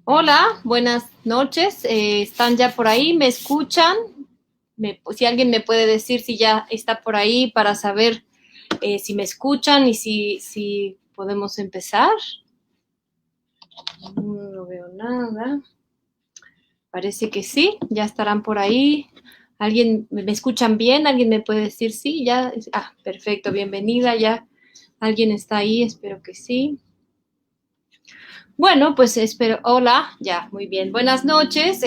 Hola, buenas noches. ¿Están ya por ahí? ¿Me escuchan? Si alguien me puede decir si ya está por ahí para saber si me escuchan y si podemos empezar. No veo nada. Parece que sí, ya estarán por ahí. ¿Alguien me escuchan bien? ¿Alguien me puede decir sí? Ya. Perfecto, bienvenida. Ya alguien está ahí, espero que sí. Bueno, pues espero, hola, ya, muy bien. Buenas noches,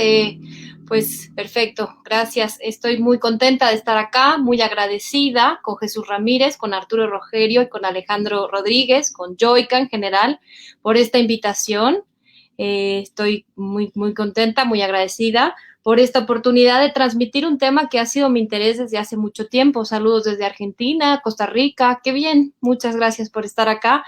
pues perfecto, gracias. Estoy muy contenta de estar acá, muy agradecida con Jesús Ramírez, con Arturo Rogerio y con Alejandro Rodríguez, con Joica en general, por esta invitación. Estoy muy contenta, muy agradecida por esta oportunidad de transmitir un tema que ha sido mi interés desde hace mucho tiempo. Saludos desde Argentina, Costa Rica, qué bien, muchas gracias por estar acá.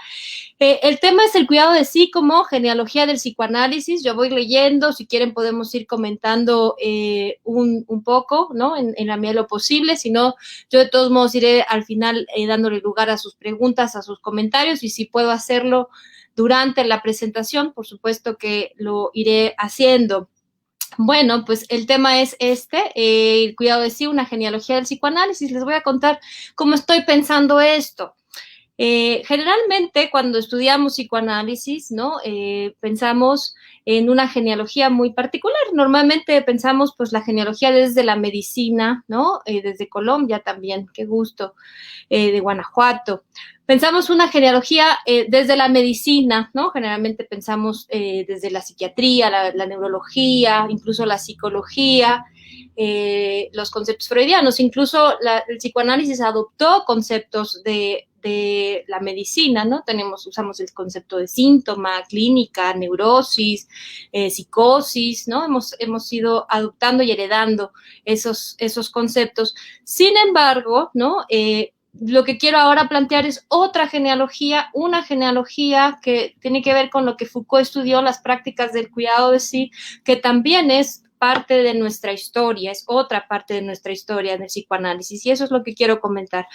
El tema es el cuidado de sí como genealogía del psicoanálisis. Yo voy leyendo, si quieren podemos ir comentando un poco, ¿no? En la medida de lo posible, si no, yo de todos modos iré al final dándole lugar a sus preguntas, a sus comentarios, y si puedo hacerlo durante la presentación, por supuesto que lo iré haciendo. Bueno, pues el tema es el cuidado de sí, una genealogía del psicoanálisis. Les voy a contar cómo estoy pensando esto. Generalmente cuando estudiamos psicoanálisis, ¿no? Pensamos en una genealogía muy particular. Normalmente pensamos pues la genealogía desde la medicina, ¿no? Desde Colombia también, qué gusto, de Guanajuato. Pensamos una genealogía desde la medicina, ¿no? Generalmente pensamos desde la psiquiatría, la neurología, incluso la psicología, los conceptos freudianos. Incluso el psicoanálisis adoptó conceptos de la medicina, ¿no? Usamos el concepto de síntoma, clínica, neurosis, psicosis, ¿no? Hemos ido adoptando y heredando esos conceptos. Sin embargo, ¿no? Lo que quiero ahora plantear es otra genealogía, una genealogía que tiene que ver con lo que Foucault estudió, las prácticas del cuidado de sí, que también es parte de nuestra historia, es otra parte de nuestra historia del psicoanálisis, y eso es lo que quiero comentar.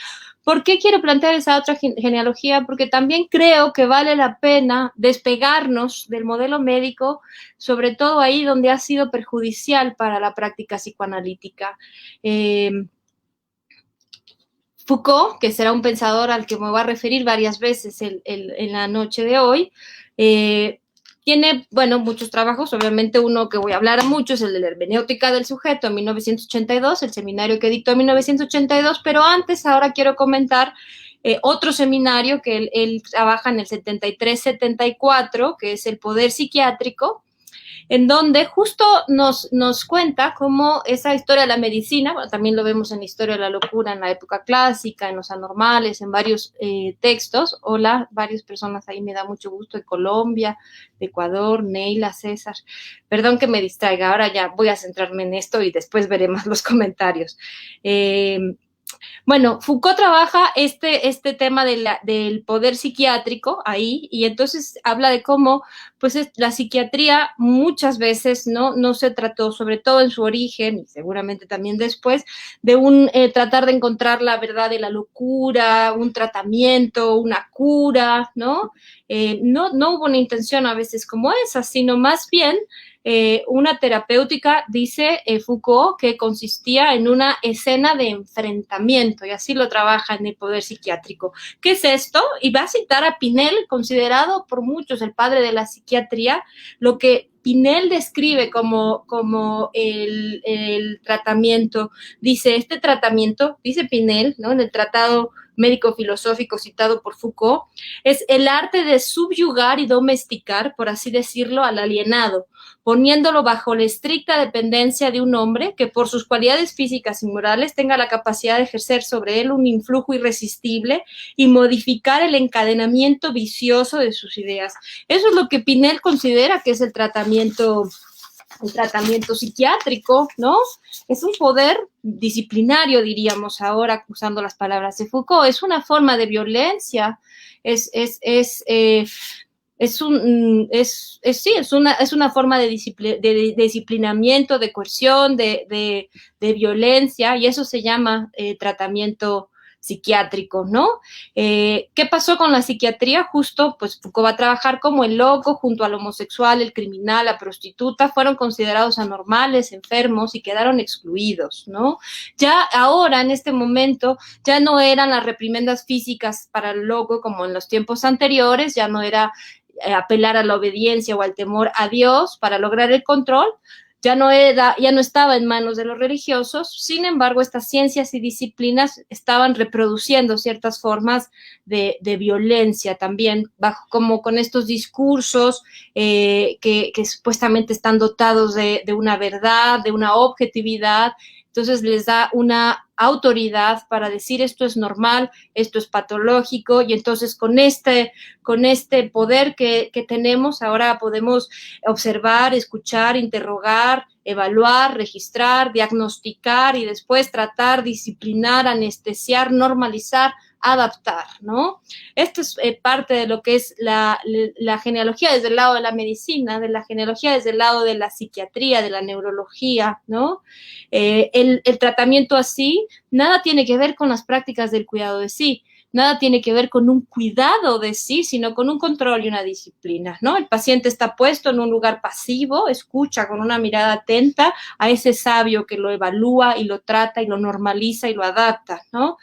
¿Por qué quiero plantear esa otra genealogía? Porque también creo que vale la pena despegarnos del modelo médico, sobre todo ahí donde ha sido perjudicial para la práctica psicoanalítica. Foucault, que será un pensador al que me voy a referir varias veces en la noche de hoy, tiene, bueno, muchos trabajos. Obviamente uno que voy a hablar mucho es el de la hermenéutica del sujeto en 1982, el seminario que dictó en 1982, pero antes ahora quiero comentar otro seminario que él trabaja en el 73-74, que es el poder psiquiátrico, en donde justo nos cuenta cómo esa historia de la medicina, bueno, también lo vemos en la historia de la locura en la época clásica, en los anormales, en varios textos. Hola, varias personas ahí, me da mucho gusto, de Colombia, de Ecuador, Neila, César. Perdón que me distraiga, ahora ya voy a centrarme en esto y después veremos los comentarios. Bueno, Foucault trabaja este tema del poder psiquiátrico ahí, y entonces habla de cómo pues la psiquiatría muchas veces no se trató, sobre todo en su origen y seguramente también después, de tratar de encontrar la verdad de la locura, un tratamiento, una cura, ¿no? No hubo una intención a veces como esa, sino más bien una terapéutica, dice Foucault, que consistía en una escena de enfrentamiento, y así lo trabaja en el poder psiquiátrico. ¿Qué es esto? Y va a citar a Pinel, considerado por muchos el padre de la psiquiatría, lo que Pinel describe como el tratamiento. Dice, este tratamiento, dice Pinel, ¿no? En el tratado médico-filosófico citado por Foucault, es el arte de subyugar y domesticar, por así decirlo, al alienado, poniéndolo bajo la estricta dependencia de un hombre que por sus cualidades físicas y morales tenga la capacidad de ejercer sobre él un influjo irresistible y modificar el encadenamiento vicioso de sus ideas. Eso es lo que Pinel considera que es el tratamiento psiquiátrico, ¿no? Es un poder disciplinario, diríamos ahora, usando las palabras de Foucault. Es una forma de violencia, es una forma de disciplinamiento, de coerción, de violencia, y eso se llama tratamiento psiquiátrico, ¿no? ¿Qué pasó con la psiquiatría? Justo, pues Foucault va a trabajar como el loco junto al homosexual, el criminal, la prostituta, fueron considerados anormales, enfermos y quedaron excluidos, ¿no? Ya ahora, en este momento, ya no eran las reprimendas físicas para el loco como en los tiempos anteriores, ya no era apelar a la obediencia o al temor a Dios para lograr el control, ya no estaba en manos de los religiosos. Sin embargo, estas ciencias y disciplinas estaban reproduciendo ciertas formas de violencia también, como con estos discursos que supuestamente están dotados de una verdad, de una objetividad. Entonces les da una autoridad para decir esto es normal, esto es patológico, y entonces con este poder que tenemos ahora podemos observar, escuchar, interrogar, evaluar, registrar, diagnosticar y después tratar, disciplinar, anestesiar, normalizar, adaptar, ¿no? Esto es parte de lo que es la genealogía desde el lado de la medicina, de la genealogía desde el lado de la psiquiatría, de la neurología, ¿no? El tratamiento así nada tiene que ver con las prácticas del cuidado de sí, nada tiene que ver con un cuidado de sí, sino con un control y una disciplina, ¿no? El paciente está puesto en un lugar pasivo, escucha con una mirada atenta a ese sabio que lo evalúa y lo trata y lo normaliza y lo adapta, ¿no?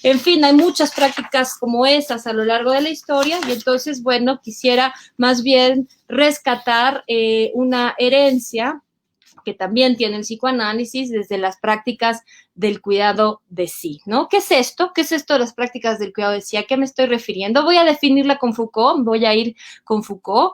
En fin, hay muchas prácticas como esas a lo largo de la historia y entonces, bueno, quisiera más bien rescatar una herencia que también tiene el psicoanálisis desde las prácticas del cuidado de sí, ¿no? ¿Qué es esto? ¿Qué es esto de las prácticas del cuidado de sí? ¿A qué me estoy refiriendo? Voy a definirla con Foucault, voy a ir con Foucault.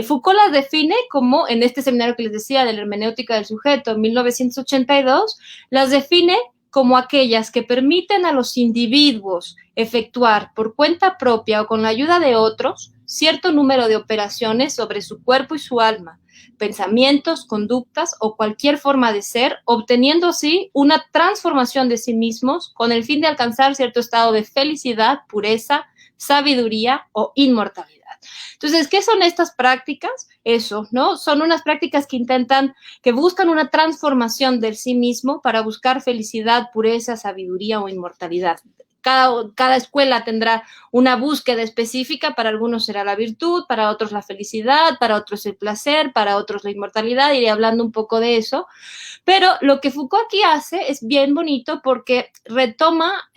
Foucault las define como, en este seminario que les decía, de la hermenéutica del sujeto, en 1982, las define como aquellas que permiten a los individuos efectuar por cuenta propia o con la ayuda de otros cierto número de operaciones sobre su cuerpo y su alma, pensamientos, conductas o cualquier forma de ser, obteniendo así una transformación de sí mismos con el fin de alcanzar cierto estado de felicidad, pureza, sabiduría o inmortalidad. Entonces, ¿qué son estas prácticas? Eso, ¿no? Son unas prácticas que buscan una transformación del sí mismo para buscar felicidad, pureza, sabiduría o inmortalidad. Cada escuela tendrá una búsqueda específica, para algunos será la virtud, para otros la felicidad, para otros el placer, para otros la inmortalidad, iré hablando un poco de eso, pero lo que Foucault aquí hace es bien bonito porque retoma,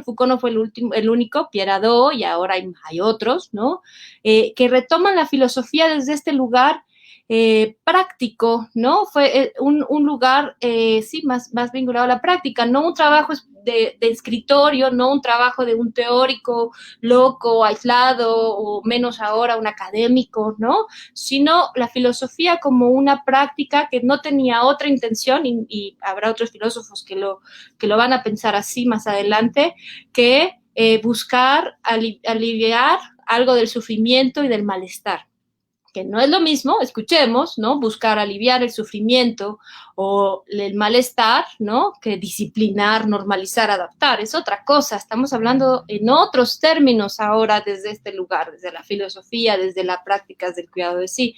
Foucault no fue el único, Pierre Hadot, y ahora hay otros, ¿no? Que retoman la filosofía desde este lugar práctico, ¿no? Fue un lugar, sí, más vinculado a la práctica, no un trabajo de escritorio, no un trabajo de un teórico loco, aislado, o menos ahora un académico, ¿no? Sino la filosofía como una práctica que no tenía otra intención, y habrá otros filósofos que lo van a pensar así más adelante, que buscar aliviar algo del sufrimiento y del malestar, que no es lo mismo, escuchemos, ¿no? Buscar aliviar el sufrimiento o el malestar, ¿no? Que disciplinar, normalizar, adaptar, es otra cosa. Estamos hablando en otros términos ahora desde este lugar, desde la filosofía, desde las prácticas del cuidado de sí.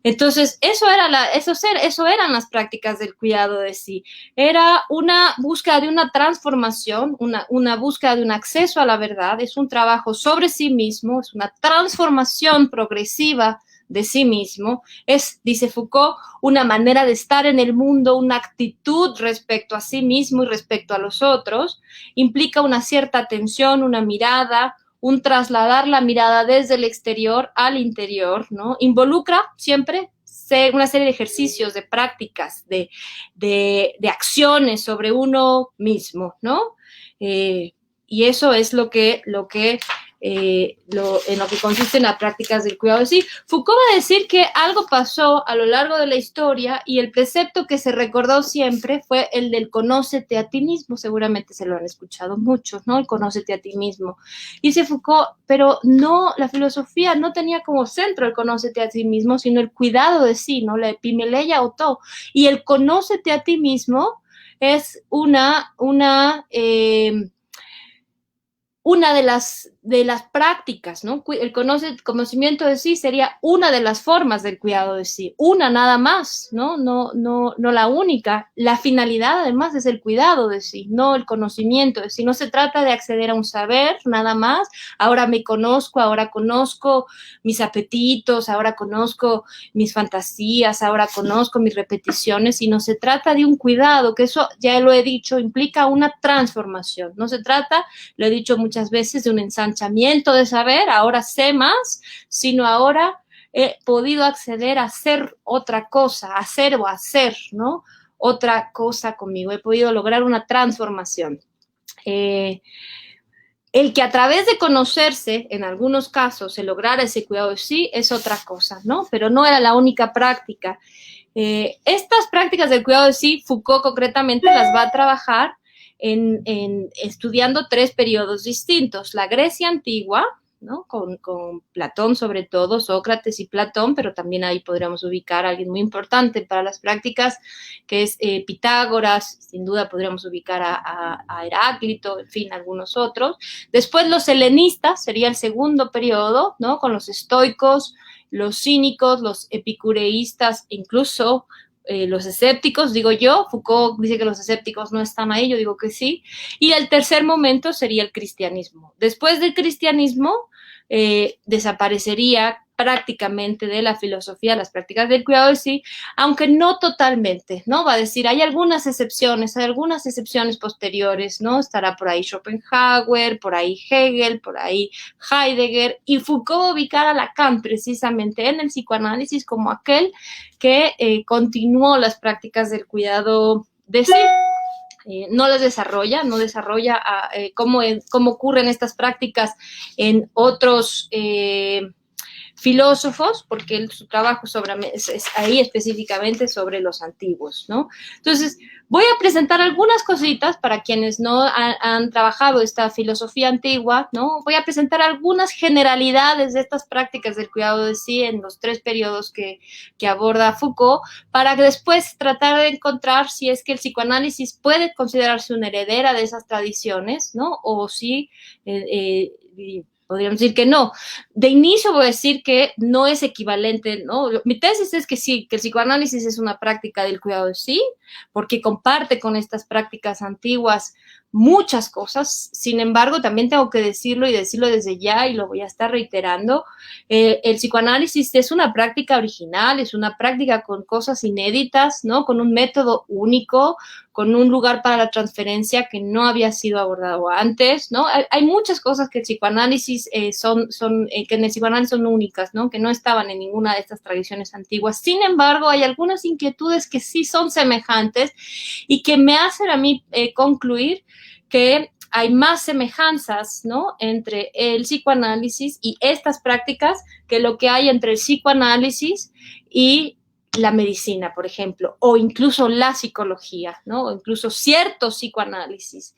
Entonces, eso eran las prácticas del cuidado de sí. Era una búsqueda de una transformación, una búsqueda de un acceso a la verdad, es un trabajo sobre sí mismo, es una transformación progresiva de sí mismo, es, dice Foucault, una manera de estar en el mundo, una actitud respecto a sí mismo y respecto a los otros, implica una cierta atención, una mirada, un trasladar la mirada desde el exterior al interior, ¿no? Involucra siempre una serie de ejercicios, de prácticas, de acciones sobre uno mismo, ¿no? Y eso es en lo que consiste en las prácticas del cuidado de sí. Foucault va a decir que algo pasó a lo largo de la historia y el precepto que se recordó siempre fue el del conócete a ti mismo. Seguramente se lo han escuchado muchos, ¿no? El conócete a ti mismo. Dice Foucault, pero no, la filosofía no tenía como centro el conócete a ti mismo, sino el cuidado de sí, ¿no? La epimeleia auto. Y el conócete a ti mismo es una de las prácticas, ¿no? El conocimiento de sí sería una de las formas del cuidado de sí, una nada más, ¿no? No la única. La finalidad, además, es el cuidado de sí, no el conocimiento de sí. No se trata de acceder a un saber, nada más. Ahora me conozco, ahora conozco mis apetitos, ahora conozco mis fantasías, ahora conozco mis repeticiones, y no se trata de un cuidado, que eso, ya lo he dicho, implica una transformación. No se trata, lo he dicho muchas veces, de un ensanchamiento de saber, ahora sé más, sino ahora he podido acceder a hacer otra cosa, hacer o hacer, ¿no? Otra cosa conmigo, he podido lograr una transformación. El que a través de conocerse, en algunos casos, se lograra ese cuidado de sí, es otra cosa, ¿no? Pero no era la única práctica. Estas prácticas del cuidado de sí, Foucault concretamente las va a trabajar en estudiando 3 periodos distintos. La Grecia antigua, ¿no? Con Platón sobre todo, Sócrates y Platón, pero también ahí podríamos ubicar a alguien muy importante para las prácticas, que es Pitágoras, sin duda podríamos ubicar a Heráclito, en fin, algunos otros. Después los helenistas, sería el segundo periodo, ¿no? Con los estoicos, los cínicos, los epicureístas, incluso los escépticos, digo yo. Foucault dice que los escépticos no están ahí, yo digo que sí. Y el tercer momento sería el cristianismo. Después del cristianismo desaparecería prácticamente de la filosofía las prácticas del cuidado de sí, aunque no totalmente, ¿no? Va a decir, hay algunas excepciones posteriores, ¿no? Estará por ahí Schopenhauer, por ahí Hegel, por ahí Heidegger, y Foucault ubicar a Lacan precisamente en el psicoanálisis como aquel que continuó las prácticas del cuidado de sí. No las desarrolla, cómo ocurren estas prácticas en otros filósofos, porque su trabajo es ahí específicamente sobre los antiguos, ¿no? Entonces, voy a presentar algunas cositas para quienes no han trabajado esta filosofía antigua, ¿no? Voy a presentar algunas generalidades de estas prácticas del cuidado de sí en los 3 periodos que aborda Foucault, para que después tratar de encontrar si es que el psicoanálisis puede considerarse una heredera de esas tradiciones, ¿no? O si podríamos decir que no. De inicio voy a decir que no es equivalente, ¿no? Mi tesis es que sí, que el psicoanálisis es una práctica del cuidado de sí, porque comparte con estas prácticas antiguas muchas cosas. Sin embargo, también tengo que decirlo, y decirlo desde ya, y lo voy a estar reiterando, el psicoanálisis es una práctica original, es una práctica con cosas inéditas, ¿no? Con un método único, con un lugar para la transferencia que no había sido abordado antes, ¿no? Hay muchas cosas que el psicoanálisis que en el psicoanálisis son únicas, ¿no? Que no estaban en ninguna de estas tradiciones antiguas. Sin embargo, hay algunas inquietudes que sí son semejantes y que me hacen a mí concluir que hay más semejanzas, ¿no? Entre el psicoanálisis y estas prácticas que lo que hay entre el psicoanálisis y la medicina, por ejemplo, o incluso la psicología, ¿no? O incluso cierto psicoanálisis.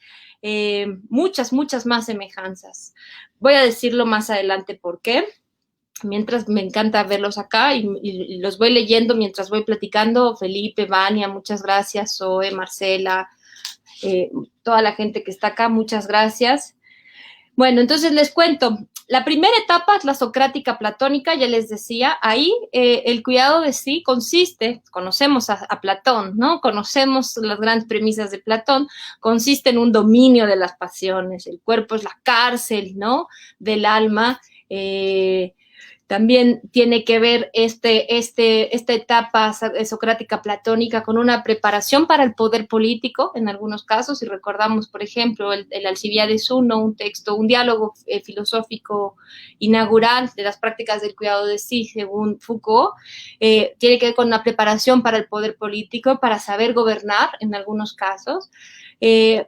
Muchas más semejanzas. Voy a decirlo más adelante por qué. Mientras me encanta verlos acá y los voy leyendo mientras voy platicando. Felipe, Vania, muchas gracias. Zoe, Marcela, toda la gente que está acá, muchas gracias. Bueno, entonces les cuento. La primera etapa es la socrática platónica, ya les decía. Ahí el cuidado de sí consiste, conocemos a Platón, ¿no? Conocemos las grandes premisas de Platón, consiste en un dominio de las pasiones. El cuerpo es la cárcel, ¿no? Del alma. También tiene que ver esta etapa socrática platónica con una preparación para el poder político, en algunos casos, y recordamos, por ejemplo, el Alcibiades I, un diálogo filosófico inaugural de las prácticas del cuidado de sí, según Foucault, tiene que ver con una preparación para el poder político, para saber gobernar, en algunos casos.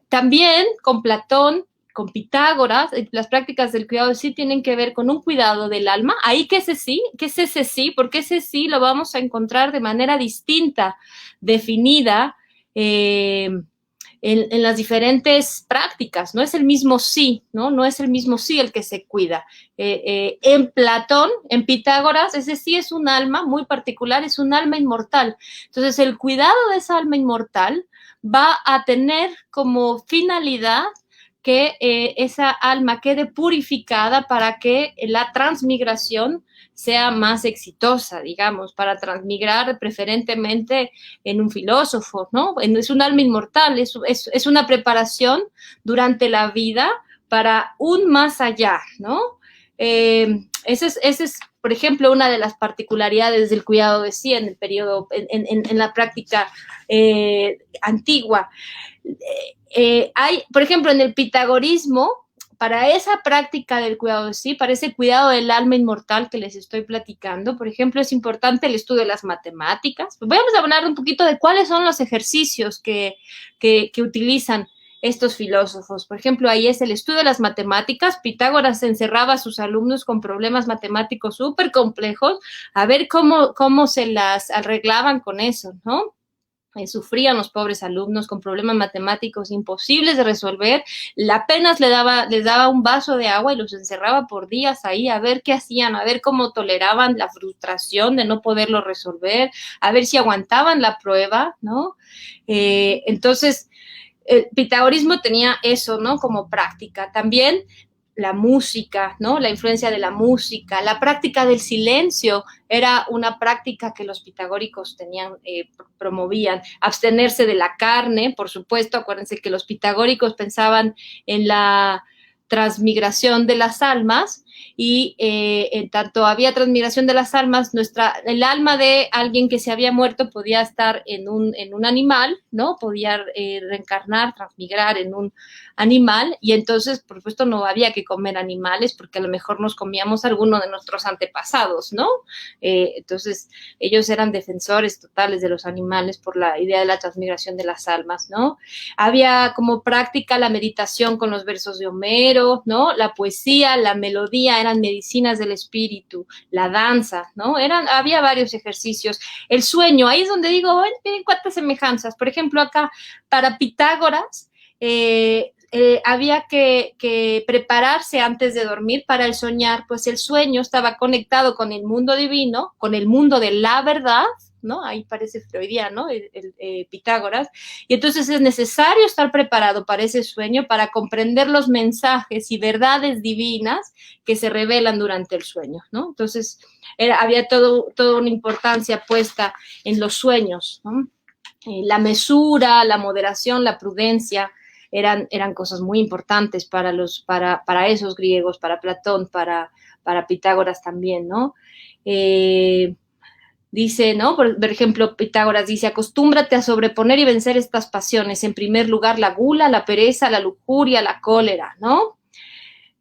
También con Platón, con Pitágoras, las prácticas del cuidado de sí tienen que ver con un cuidado del alma. Ahí, ¿qué es ese sí? Porque ese sí lo vamos a encontrar de manera distinta, definida en las diferentes prácticas. No es el mismo sí, ¿no? No es el mismo sí el que se cuida. En Platón, en Pitágoras, ese sí es un alma muy particular, es un alma inmortal. Entonces, el cuidado de esa alma inmortal va a tener como finalidad que esa alma quede purificada para que la transmigración sea más exitosa, digamos, para transmigrar preferentemente en un filósofo, ¿no? Es un alma inmortal, es una preparación durante la vida para un más allá, ¿no? Ese es, por ejemplo, una de las particularidades del cuidado de sí en el periodo, en la práctica antigua. Hay, por ejemplo, en el pitagorismo, para esa práctica del cuidado de sí, para ese cuidado del alma inmortal que les estoy platicando, por ejemplo, es importante el estudio de las matemáticas. Pues vamos a hablar un poquito de cuáles son los ejercicios que utilizan estos filósofos. Por ejemplo, ahí es el estudio de las matemáticas. Pitágoras encerraba a sus alumnos con problemas matemáticos súper complejos, a ver cómo se las arreglaban con eso, ¿no? Sufrían los pobres alumnos con problemas matemáticos imposibles de resolver, apenas les daba un vaso de agua y los encerraba por días ahí a ver qué hacían, a ver cómo toleraban la frustración de no poderlo resolver, a ver si aguantaban la prueba, ¿no? Entonces, el pitagorismo tenía eso, ¿no? Como práctica. También la música, ¿no? La influencia de la música, la práctica del silencio era una práctica que los pitagóricos promovían. Abstenerse de la carne, por supuesto, acuérdense que los pitagóricos pensaban en la transmigración de las almas y en tanto había transmigración de las almas, el alma de alguien que se había muerto podía estar en un animal, ¿no? Podía reencarnar, transmigrar en un animal y entonces, por supuesto, no había que comer animales porque a lo mejor nos comíamos alguno de nuestros antepasados, ¿no? Entonces, ellos eran defensores totales de los animales por la idea de la transmigración de las almas, ¿no? Había como práctica la meditación con los versos de Homero, ¿no? La poesía, la melodía, eran medicinas del espíritu, la danza, ¿no? Había varios ejercicios. El sueño, ahí es donde digo, miren cuántas semejanzas. Por ejemplo, acá, para Pitágoras, había que prepararse antes de dormir para el soñar, pues el sueño estaba conectado con el mundo divino, con el mundo de la verdad, ¿no? Ahí parece freudiano, Pitágoras, y entonces es necesario estar preparado para ese sueño, para comprender los mensajes y verdades divinas que se revelan durante el sueño, ¿no? Entonces había toda una importancia puesta en los sueños, ¿no? La mesura, la moderación, la prudencia, eran cosas muy importantes para esos griegos, para Platón, para Pitágoras también, ¿no? Dice, ¿no? Por ejemplo, Pitágoras dice, acostúmbrate a sobreponer y vencer estas pasiones. En primer lugar, la gula, la pereza, la lujuria, la cólera, ¿no?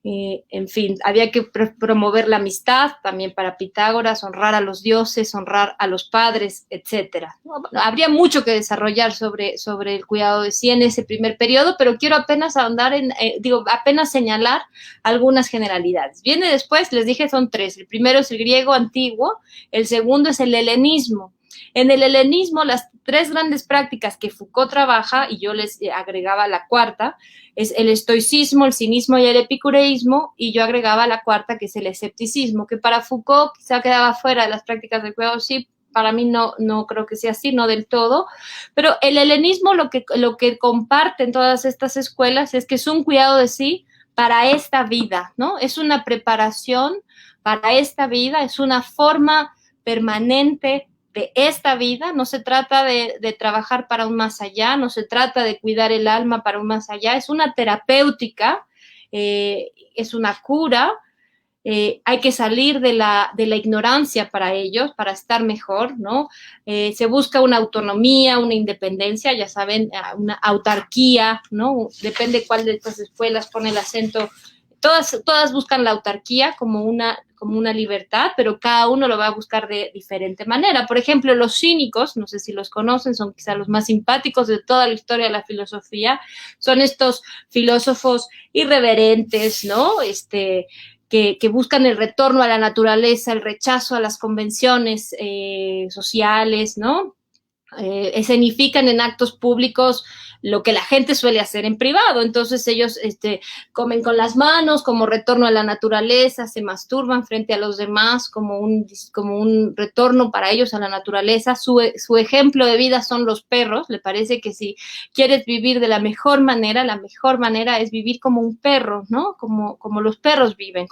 En fin, había que promover la amistad, también para Pitágoras, honrar a los dioses, honrar a los padres, etcétera. Habría mucho que desarrollar sobre el cuidado de sí en ese primer periodo, pero quiero apenas ahondar apenas señalar algunas generalidades. Viene después, les dije, son tres. El primero es el griego antiguo, el segundo es el helenismo. En el helenismo, las tres grandes prácticas que Foucault trabaja, y yo les agregaba la cuarta, es el estoicismo, el cinismo y el epicureísmo, y yo agregaba la cuarta, que es el escepticismo, que para Foucault quizá quedaba fuera de las prácticas del cuidado, sí, para mí no creo que sea así, no del todo, pero el helenismo lo que comparten todas estas escuelas es que es un cuidado de sí para esta vida, ¿no? Es una preparación para esta vida, es una forma permanente de esta vida, no se trata de trabajar para un más allá, no se trata de cuidar el alma para un más allá, es una terapéutica, es una cura, hay que salir de la ignorancia para ellos, para estar mejor, ¿no? Se busca una autonomía, una independencia, ya saben, una autarquía, ¿no? Depende cuál de estas escuelas pone el acento. Todas buscan la autarquía como una libertad, pero cada uno lo va a buscar de diferente manera. Por ejemplo, los cínicos, no sé si los conocen, son quizá los más simpáticos de toda la historia de la filosofía, son estos filósofos irreverentes, ¿no? Que buscan el retorno a la naturaleza, el rechazo a las convenciones sociales, ¿no? Escenifican en actos públicos lo que la gente suele hacer en privado. Entonces ellos comen con las manos como retorno a la naturaleza, se masturban frente a los demás como un retorno para ellos a la naturaleza. Su ejemplo de vida son los perros. Le parece que si quieres vivir de la mejor manera es vivir como un perro, ¿no? Como los perros viven,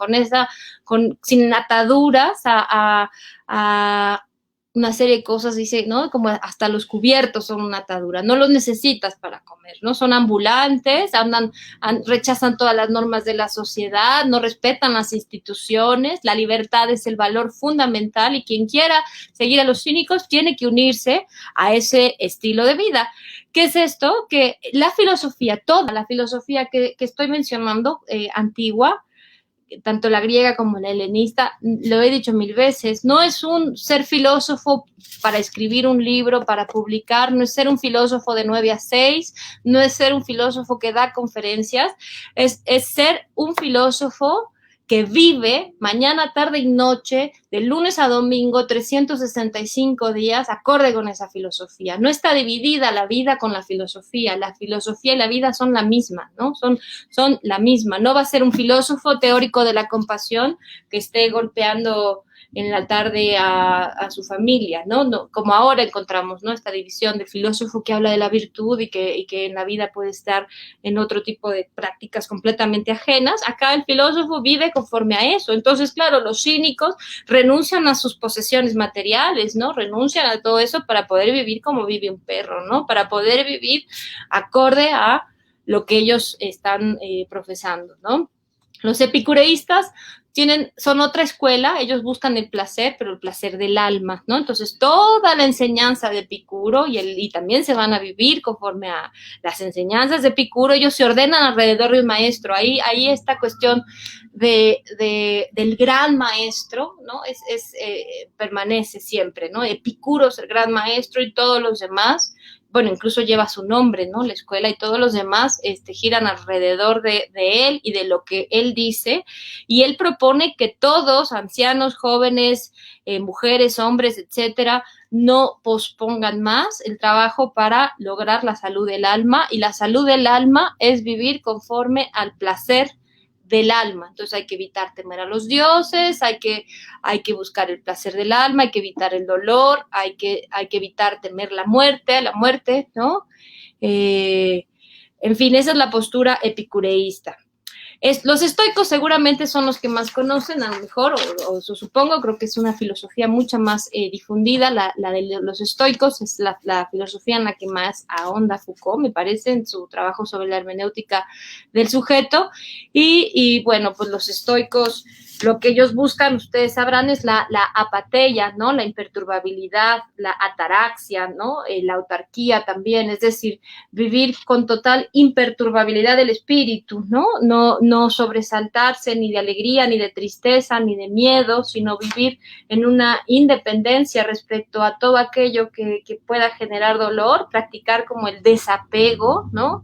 sin ataduras a una serie de cosas, dice, ¿no? Como hasta los cubiertos son una atadura, no los necesitas para comer, ¿no? Son ambulantes, rechazan todas las normas de la sociedad, no respetan las instituciones, la libertad es el valor fundamental y quien quiera seguir a los cínicos tiene que unirse a ese estilo de vida. ¿Qué es esto? Que la filosofía, toda la filosofía que estoy mencionando, antigua, tanto la griega como la helenista, lo he dicho 1000 veces, no es un ser filósofo para escribir un libro, para publicar, no es ser un filósofo de 9 a 6, no es ser un filósofo que da conferencias, es ser un filósofo que vive mañana, tarde y noche, de lunes a domingo, 365 días, acorde con esa filosofía. No está dividida la vida con la filosofía y la vida son la misma, ¿no? Son la misma. No va a ser un filósofo teórico de la compasión que esté golpeando en la tarde a su familia, ¿no? No, como ahora encontramos, ¿no? Esta división de filósofo que habla de la virtud y que en la vida puede estar en otro tipo de prácticas completamente ajenas. Acá el filósofo vive conforme a eso. Entonces, claro, los cínicos renuncian a sus posesiones materiales, ¿no? Renuncian a todo eso para poder vivir como vive un perro, ¿no? Para poder vivir acorde a lo que ellos están profesando, ¿no? Los epicureístas son otra escuela, ellos buscan el placer, pero el placer del alma, ¿no? Entonces, toda la enseñanza de Epicuro y también se van a vivir conforme a las enseñanzas de Epicuro, ellos se ordenan alrededor de un maestro. Ahí esta cuestión del gran maestro, ¿no? Permanece siempre, ¿no? Epicuro es el gran maestro y todos los demás, bueno, incluso lleva su nombre, ¿no? La escuela y todos los demás giran alrededor de él y de lo que él dice, y él propone que todos, ancianos, jóvenes, mujeres, hombres, etcétera, no pospongan más el trabajo para lograr la salud del alma, y la salud del alma es vivir conforme al placer del alma. Entonces hay que evitar temer a los dioses, hay que buscar el placer del alma, hay que evitar el dolor, hay que evitar temer la muerte, ¿no? En fin, esa es la postura epicureísta. Los estoicos seguramente son los que más conocen, a lo mejor, o supongo, creo que es una filosofía mucho más difundida, la de los estoicos es la filosofía en la que más ahonda Foucault, me parece, en su trabajo sobre la hermenéutica del sujeto, y bueno, pues los estoicos, lo que ellos buscan, ustedes sabrán, es la apateia, ¿no? La imperturbabilidad, la ataraxia, ¿no? La autarquía también, es decir, vivir con total imperturbabilidad del espíritu, ¿no? No sobresaltarse ni de alegría, ni de tristeza, ni de miedo, sino vivir en una independencia respecto a todo aquello que pueda generar dolor, practicar como el desapego, ¿no?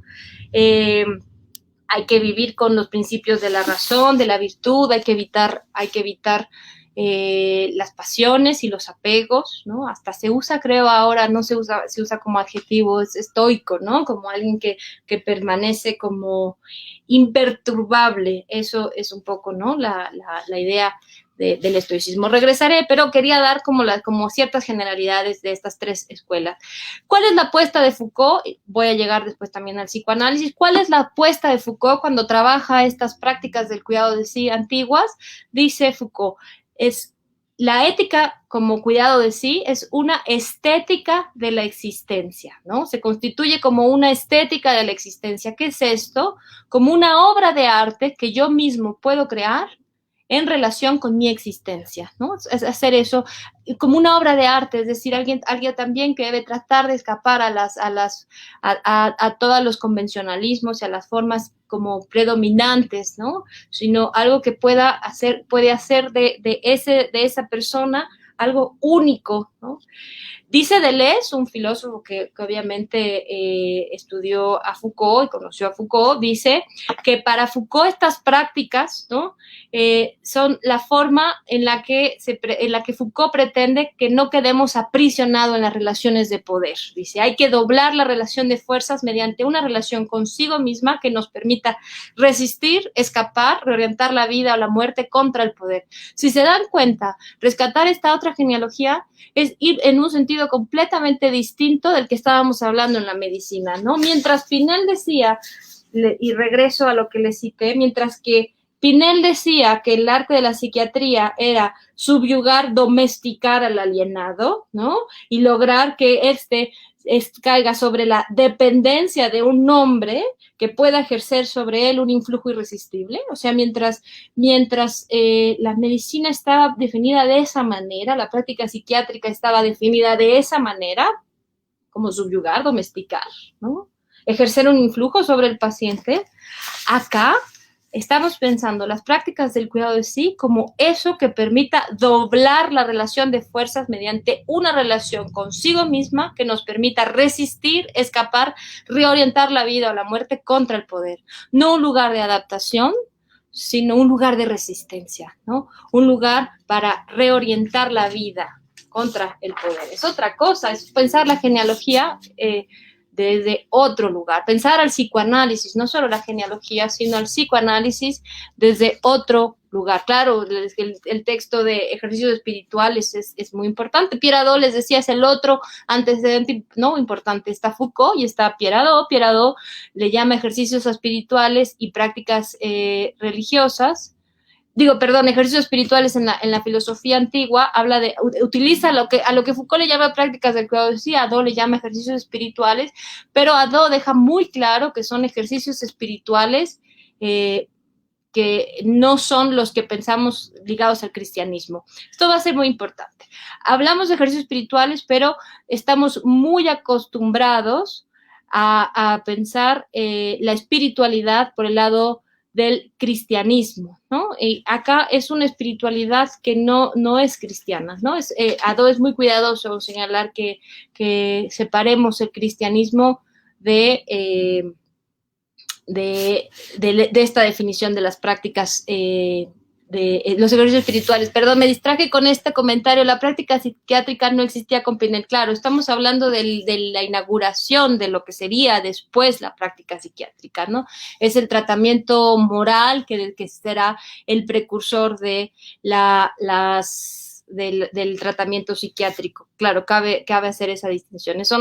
Hay que vivir con los principios de la razón, de la virtud, hay que evitar las pasiones y los apegos, ¿no? Hasta se usa, creo ahora, no se usa como adjetivo, es estoico, ¿no? Como alguien que permanece como imperturbable. Eso es un poco, ¿no? La idea del estoicismo. Regresaré, pero quería dar como ciertas generalidades de estas tres escuelas. ¿Cuál es la apuesta de Foucault? Voy a llegar después también al psicoanálisis. ¿Cuál es la apuesta de Foucault cuando trabaja estas prácticas del cuidado de sí antiguas? Dice Foucault, es la ética como cuidado de sí es una estética de la existencia, ¿no? Se constituye como una estética de la existencia. ¿Qué es esto? Como una obra de arte que yo mismo puedo crear en relación con mi existencia, ¿no? Es hacer eso como una obra de arte, es decir, alguien también que debe tratar de escapar a todos los convencionalismos y a las formas como predominantes, ¿no? Sino algo que puede hacer de esa persona algo único, ¿no? Dice Deleuze, un filósofo que obviamente estudió a Foucault y conoció a Foucault, dice que para Foucault estas prácticas, ¿no? Son la forma en la que Foucault pretende que no quedemos aprisionados en las relaciones de poder. Dice, hay que doblar la relación de fuerzas mediante una relación consigo misma que nos permita resistir, escapar, reorientar la vida o la muerte contra el poder. Si se dan cuenta, rescatar esta otra genealogía es ir en un sentido completamente distinto del que estábamos hablando en la medicina, ¿no? Mientras Pinel decía, y regreso a lo que le cité, mientras que Pinel decía que el arte de la psiquiatría era subyugar, domesticar al alienado, ¿no? Y lograr que caiga sobre la dependencia de un hombre que pueda ejercer sobre él un influjo irresistible. O sea, mientras la medicina estaba definida de esa manera, la práctica psiquiátrica estaba definida de esa manera, como subyugar, domesticar, ¿no? Ejercer un influjo sobre el paciente. Acá estamos pensando las prácticas del cuidado de sí como eso que permita doblar la relación de fuerzas mediante una relación consigo misma que nos permita resistir, escapar, reorientar la vida o la muerte contra el poder. No un lugar de adaptación, sino un lugar de resistencia, ¿no? Un lugar para reorientar la vida contra el poder. Es otra cosa, es pensar la genealogía desde otro lugar, pensar al psicoanálisis, no solo la genealogía, sino al psicoanálisis desde otro lugar. Claro, el texto de ejercicios espirituales es muy importante. Pierre Hadot, les decía, es el otro antecedente, no importante. Está Foucault y está Pierre Hadot. Pierre Hadot le llama ejercicios espirituales y prácticas religiosas. Ejercicios espirituales en la filosofía antigua, utiliza a lo que Foucault le llama prácticas del cuidado de sí, Hadot le llama ejercicios espirituales, pero Hadot deja muy claro que son ejercicios espirituales que no son los que pensamos ligados al cristianismo. Esto va a ser muy importante. Hablamos de ejercicios espirituales, pero estamos muy acostumbrados a pensar la espiritualidad por el lado del cristianismo, ¿no? Y acá es una espiritualidad que no es cristiana, ¿no? Hadot es muy cuidadoso en señalar que separemos el cristianismo de esta definición de las prácticas de los ejercicios espirituales. Perdón, me distraje con este comentario. La práctica psiquiátrica no existía con Pinel. Claro, estamos hablando de la inauguración de lo que sería después la práctica psiquiátrica, ¿no? Es el tratamiento moral que será el precursor de del tratamiento psiquiátrico. Claro, cabe hacer esa distinción. Es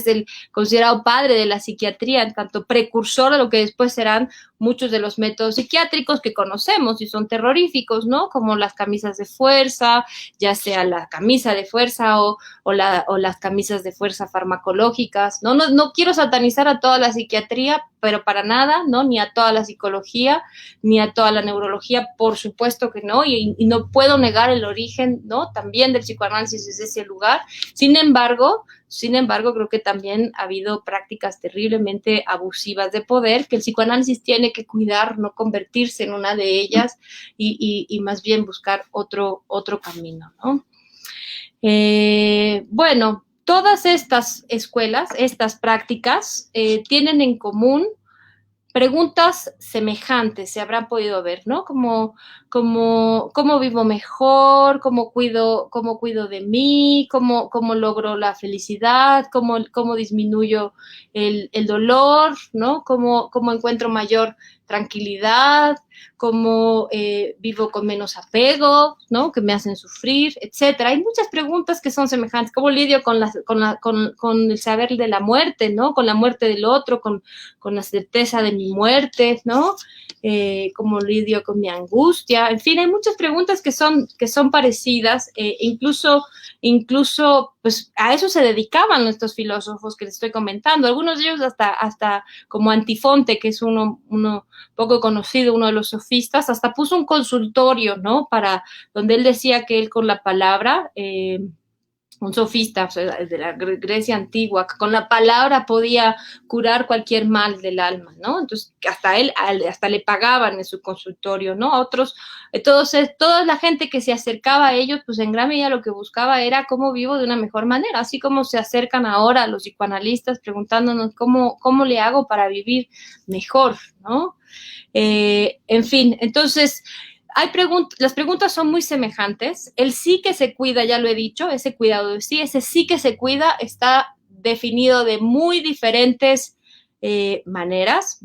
el considerado padre de la psiquiatría, en tanto precursor de lo que después serán muchos de los métodos psiquiátricos que conocemos y son terroríficos, ¿no? Como las camisas de fuerza, ya sea la camisa de fuerza o las camisas de fuerza farmacológicas, ¿no? No quiero satanizar a toda la psiquiatría, pero para nada, ¿no? Ni a toda la psicología, ni a toda la neurología, por supuesto que no, y no puedo negar el origen, ¿no? También del psicoanálisis desde ese lugar. Sin embargo, creo que también ha habido prácticas terriblemente abusivas de poder que el psicoanálisis tiene que cuidar, no convertirse en una de ellas y más bien buscar otro camino, ¿no? Bueno, todas estas escuelas, estas prácticas, tienen en común preguntas semejantes, se habrán podido ver, ¿no? Como cómo vivo mejor, cómo cuido de mí, cómo logro la felicidad, cómo disminuyo el dolor, ¿no? Cómo encuentro mayor tranquilidad, cómo vivo con menos apego, ¿no? Que me hacen sufrir, etcétera. Hay muchas preguntas que son semejantes. ¿Cómo lidio con el saber de la muerte, ¿no? Con la muerte del otro, con la certeza de mi muerte, ¿no? Cómo lidio con mi angustia. En fin, hay muchas preguntas que son parecidas, incluso pues a eso se dedicaban estos filósofos que les estoy comentando. Algunos de ellos hasta como Antifonte, que es uno poco conocido, uno de los sofistas, hasta puso un consultorio, ¿no? Donde él decía que él con la palabra un sofista, o sea, de la Grecia antigua, que con la palabra podía curar cualquier mal del alma, ¿no? Entonces, hasta le pagaban en su consultorio, ¿no? A otros, toda la gente que se acercaba a ellos, pues en gran medida lo que buscaba era cómo vivo de una mejor manera, así como se acercan ahora a los psicoanalistas preguntándonos cómo le hago para vivir mejor, ¿no? En fin, entonces, las preguntas son muy semejantes. El sí que se cuida, ya lo he dicho, ese cuidado de sí, ese sí que se cuida está definido de muy diferentes maneras.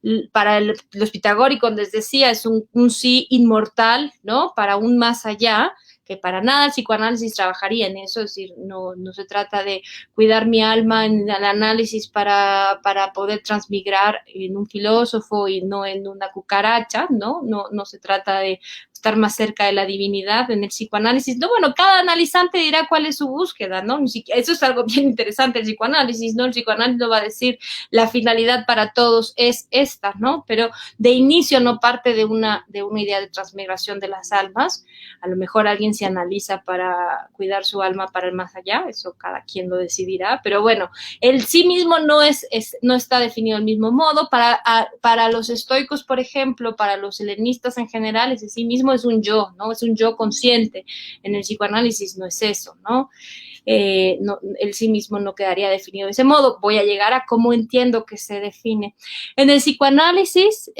Los pitagóricos les decía, es un sí inmortal, ¿no? Para un más allá, que para nada el psicoanálisis trabajaría en eso, es decir, no se trata de cuidar mi alma en el análisis para poder transmigrar en un filósofo y no en una cucaracha, ¿no? No se trata de estar más cerca de la divinidad en el psicoanálisis. No, bueno, cada analizante dirá cuál es su búsqueda, ¿no? Eso es algo bien interesante, el psicoanálisis, ¿no? El psicoanálisis no va a decir la finalidad para todos es esta, ¿no? Pero de inicio no parte de una idea de transmigración de las almas. A lo mejor alguien se analiza para cuidar su alma para el más allá, eso cada quien lo decidirá, pero bueno, el sí mismo no está definido del mismo modo. Para los estoicos, por ejemplo, para los helenistas en general, ese sí mismo es un yo, ¿no? Es un yo consciente. En el psicoanálisis no es eso, ¿no? El sí mismo no quedaría definido de ese modo. Voy a llegar a cómo entiendo que se define. En el psicoanálisis,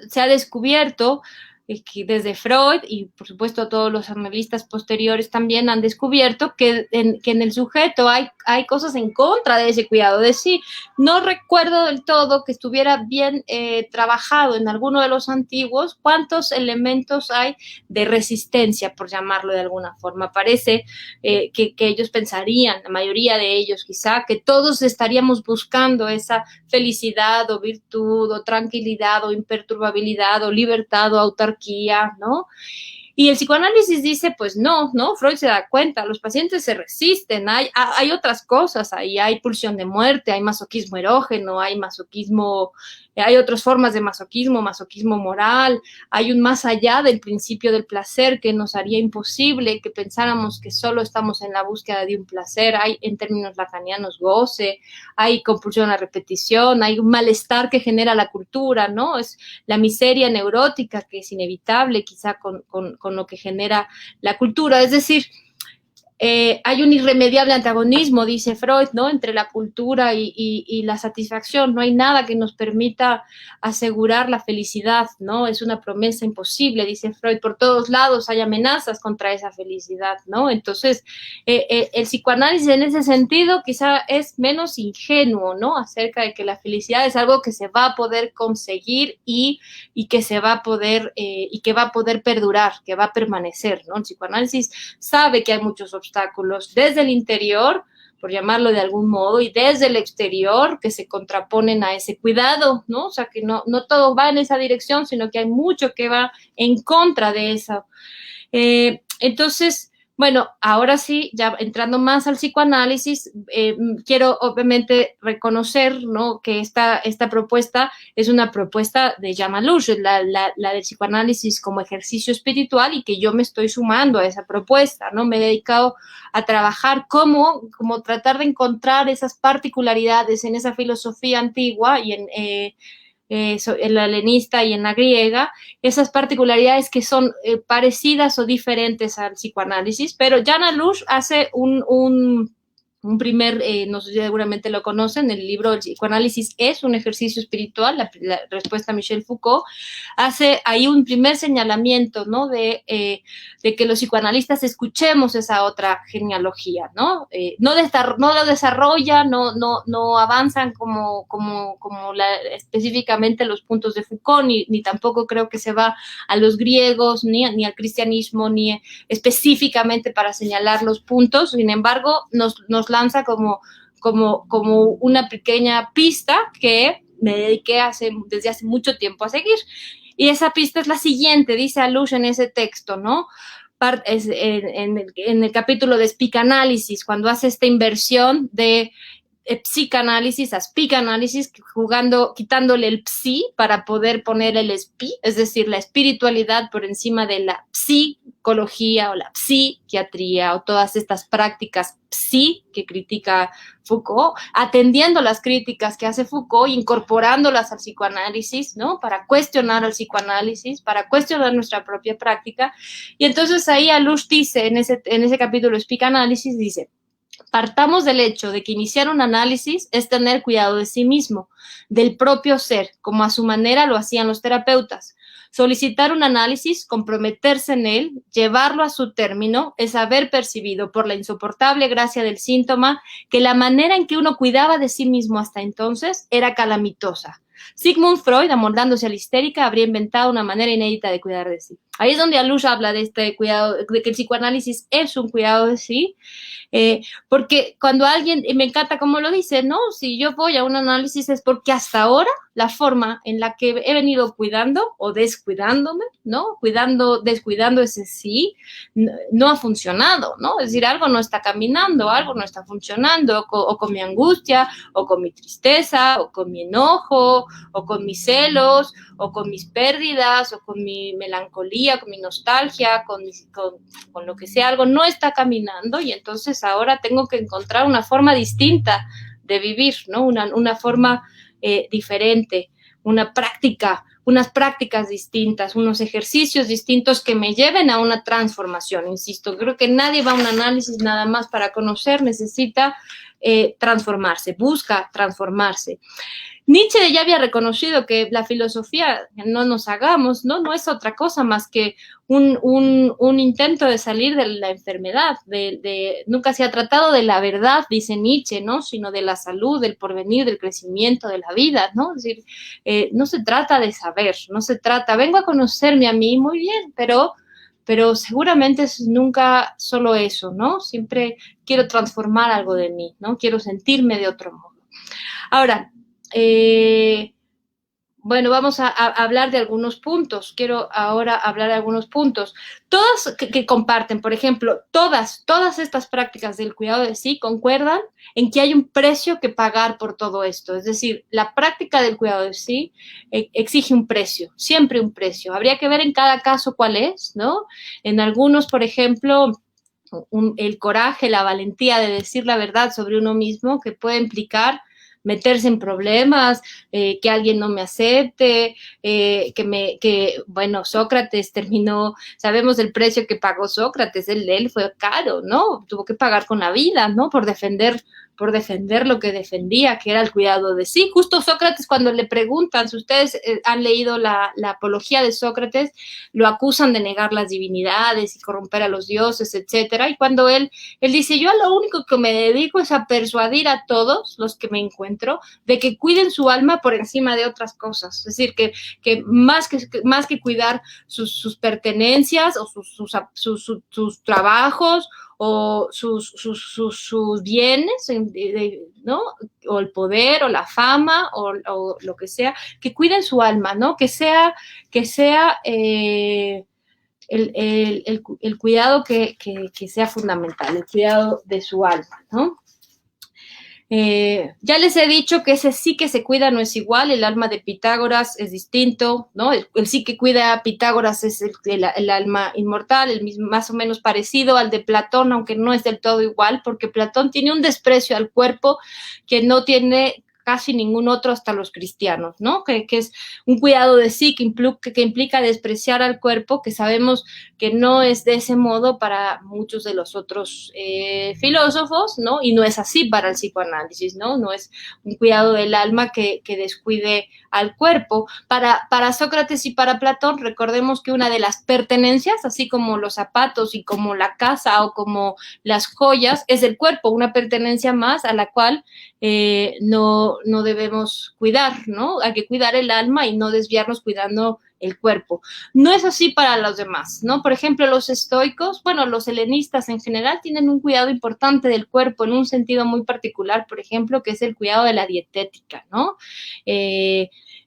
se ha descubierto que desde Freud y por supuesto todos los analistas posteriores también han descubierto que en el sujeto hay cosas en contra de ese cuidado de sí. No recuerdo del todo que estuviera bien trabajado en alguno de los antiguos cuántos elementos hay de resistencia, por llamarlo de alguna forma. Parece que ellos pensarían, la mayoría de ellos quizá, que todos estaríamos buscando esa felicidad o virtud o tranquilidad o imperturbabilidad o libertad o autarquía, ¿no? Y el psicoanálisis dice, pues no, Freud se da cuenta, los pacientes se resisten, hay otras cosas, ahí hay pulsión de muerte, hay masoquismo erógeno, hay otras formas de masoquismo moral, hay un más allá del principio del placer que nos haría imposible que pensáramos que solo estamos en la búsqueda de un placer, hay en términos lacanianos goce, hay compulsión a repetición, hay un malestar que genera la cultura, ¿no? Es la miseria neurótica que es inevitable quizá con lo que genera la cultura, es decir, hay un irremediable antagonismo, dice Freud, ¿no? Entre la cultura y la satisfacción. No hay nada que nos permita asegurar la felicidad, ¿no? Es una promesa imposible, dice Freud. Por todos lados hay amenazas contra esa felicidad, ¿no? Entonces, el psicoanálisis en ese sentido quizá es menos ingenuo, ¿no? Acerca de que la felicidad es algo que se va a poder conseguir y que se va a poder, y que va a poder perdurar, que va a permanecer, ¿no? El psicoanálisis sabe que hay muchos obstáculos desde el interior, por llamarlo de algún modo, y desde el exterior que se contraponen a ese cuidado, ¿no? O sea, que no todo va en esa dirección, sino que hay mucho que va en contra de eso. Entonces, bueno, ahora sí, ya entrando más al psicoanálisis, quiero obviamente reconocer, ¿no? Que esta propuesta es una propuesta de Jean Malouche, la del psicoanálisis como ejercicio espiritual, y que yo me estoy sumando a esa propuesta, ¿no? Me he dedicado a trabajar como tratar de encontrar esas particularidades en esa filosofía antigua y en la helenista y en la griega, esas particularidades que son parecidas o diferentes al psicoanálisis, pero Jean Malouche hace un primer, no sé si seguramente lo conocen, el libro El psicoanálisis es un ejercicio espiritual, la respuesta a Michel Foucault, hace ahí un primer señalamiento, ¿no? De que los psicoanalistas escuchemos esa otra genealogía, ¿no? No lo desarrollan, no avanzan como específicamente los puntos de Foucault, ni tampoco creo que se va a los griegos, ni al cristianismo, ni específicamente para señalar los puntos. Sin embargo, nos lanza como una pequeña pista que me dediqué desde hace mucho tiempo a seguir. Y esa pista es la siguiente, dice Malouche en ese texto, ¿no? En el capítulo de Speak Analysis, cuando hace esta inversión de psicanálisis a speakanálisis, quitándole el psi para poder poner el spi, es decir, la espiritualidad por encima de la psicología o la psiquiatría o todas estas prácticas psi que critica Foucault, atendiendo las críticas que hace Foucault, incorporándolas al psicoanálisis, ¿no? Para cuestionar al psicoanálisis, para cuestionar nuestra propia práctica. Y entonces ahí Alush dice, en ese capítulo Speakanálisis, dice: partamos del hecho de que iniciar un análisis es tener cuidado de sí mismo, del propio ser, como a su manera lo hacían los terapeutas. Solicitar un análisis, comprometerse en él, llevarlo a su término, es haber percibido por la insoportable gracia del síntoma que la manera en que uno cuidaba de sí mismo hasta entonces era calamitosa. Sigmund Freud, amoldándose a la histérica, habría inventado una manera inédita de cuidar de sí. Ahí es donde Alush habla de este cuidado, de que el psicoanálisis es un cuidado de sí, porque cuando alguien, y me encanta cómo lo dice, ¿no? Si yo voy a un análisis es porque hasta ahora la forma en la que he venido cuidando o descuidándome, ¿no? Descuidando ese sí, no ha funcionado, ¿no? Es decir, algo no está caminando, algo no está funcionando, o con mi angustia, o con mi tristeza, o con mi enojo, o con mis celos, o con mis pérdidas, o con mi melancolía, con mi nostalgia, con lo que sea, algo no está caminando y entonces ahora tengo que encontrar una forma distinta de vivir, ¿no? Una forma diferente, unas prácticas distintas, unos ejercicios distintos que me lleven a una transformación. Insisto, creo que nadie va a un análisis nada más para conocer, necesita transformarse, busca transformarse. Nietzsche ya había reconocido que la filosofía, no nos hagamos, no es otra cosa más que un intento de salir de la enfermedad, nunca se ha tratado de la verdad, dice Nietzsche, ¿no? Sino de la salud, del porvenir, del crecimiento de la vida, ¿no? Es decir, no se trata de saber, no se trata, vengo a conocerme a mí, muy bien, pero seguramente es nunca solo eso, ¿no? Siempre quiero transformar algo de mí, ¿no? Quiero sentirme de otro modo. Ahora, bueno, vamos a hablar de algunos puntos. Quiero ahora hablar de algunos puntos. Todas que comparten, por ejemplo, todas estas prácticas del cuidado de sí concuerdan en que hay un precio que pagar por todo esto. Es decir, la práctica del cuidado de sí exige un precio, siempre un precio. Habría que ver en cada caso cuál es, ¿no? En algunos, por ejemplo, el coraje, la valentía de decir la verdad sobre uno mismo, que puede implicar meterse en problemas, que alguien no me acepte, bueno, Sócrates terminó, sabemos el precio que pagó Sócrates, él fue caro, ¿no? Tuvo que pagar con la vida, ¿no? Por defender lo que defendía, que era el cuidado de sí. Justo Sócrates, cuando le preguntan, si ustedes han leído la apología de Sócrates, lo acusan de negar las divinidades y corromper a los dioses, etcétera, y cuando él dice, yo a lo único que me dedico es a persuadir a todos los que me encuentro de que cuiden su alma por encima de otras cosas, es decir, que más que cuidar sus pertenencias o sus trabajos o sus bienes, ¿no? O el poder o la fama o lo que sea, que cuiden su alma, ¿no? Que sea el cuidado que sea fundamental, el cuidado de su alma, ¿no? Ya les he dicho que ese sí que se cuida no es igual, el alma de Pitágoras es distinto, ¿no? El sí que cuida a Pitágoras es el alma inmortal, el mismo, más o menos parecido al de Platón, aunque no es del todo igual, porque Platón tiene un desprecio al cuerpo que no tiene casi ningún otro, hasta los cristianos, ¿no? Que es un cuidado de sí que implica despreciar al cuerpo, que sabemos que no es de ese modo para muchos de los otros filósofos, ¿no? Y no es así para el psicoanálisis, ¿no? No es un cuidado del alma que descuide al cuerpo. Para Sócrates y para Platón, recordemos que una de las pertenencias, así como los zapatos y como la casa o como las joyas, es el cuerpo, una pertenencia más a la cual no debemos cuidar, ¿no? Hay que cuidar el alma y no desviarnos cuidando el cuerpo. No es así para los demás, ¿no? Por ejemplo, los estoicos, bueno, los helenistas en general tienen un cuidado importante del cuerpo en un sentido muy particular, por ejemplo, que es el cuidado de la dietética, ¿no?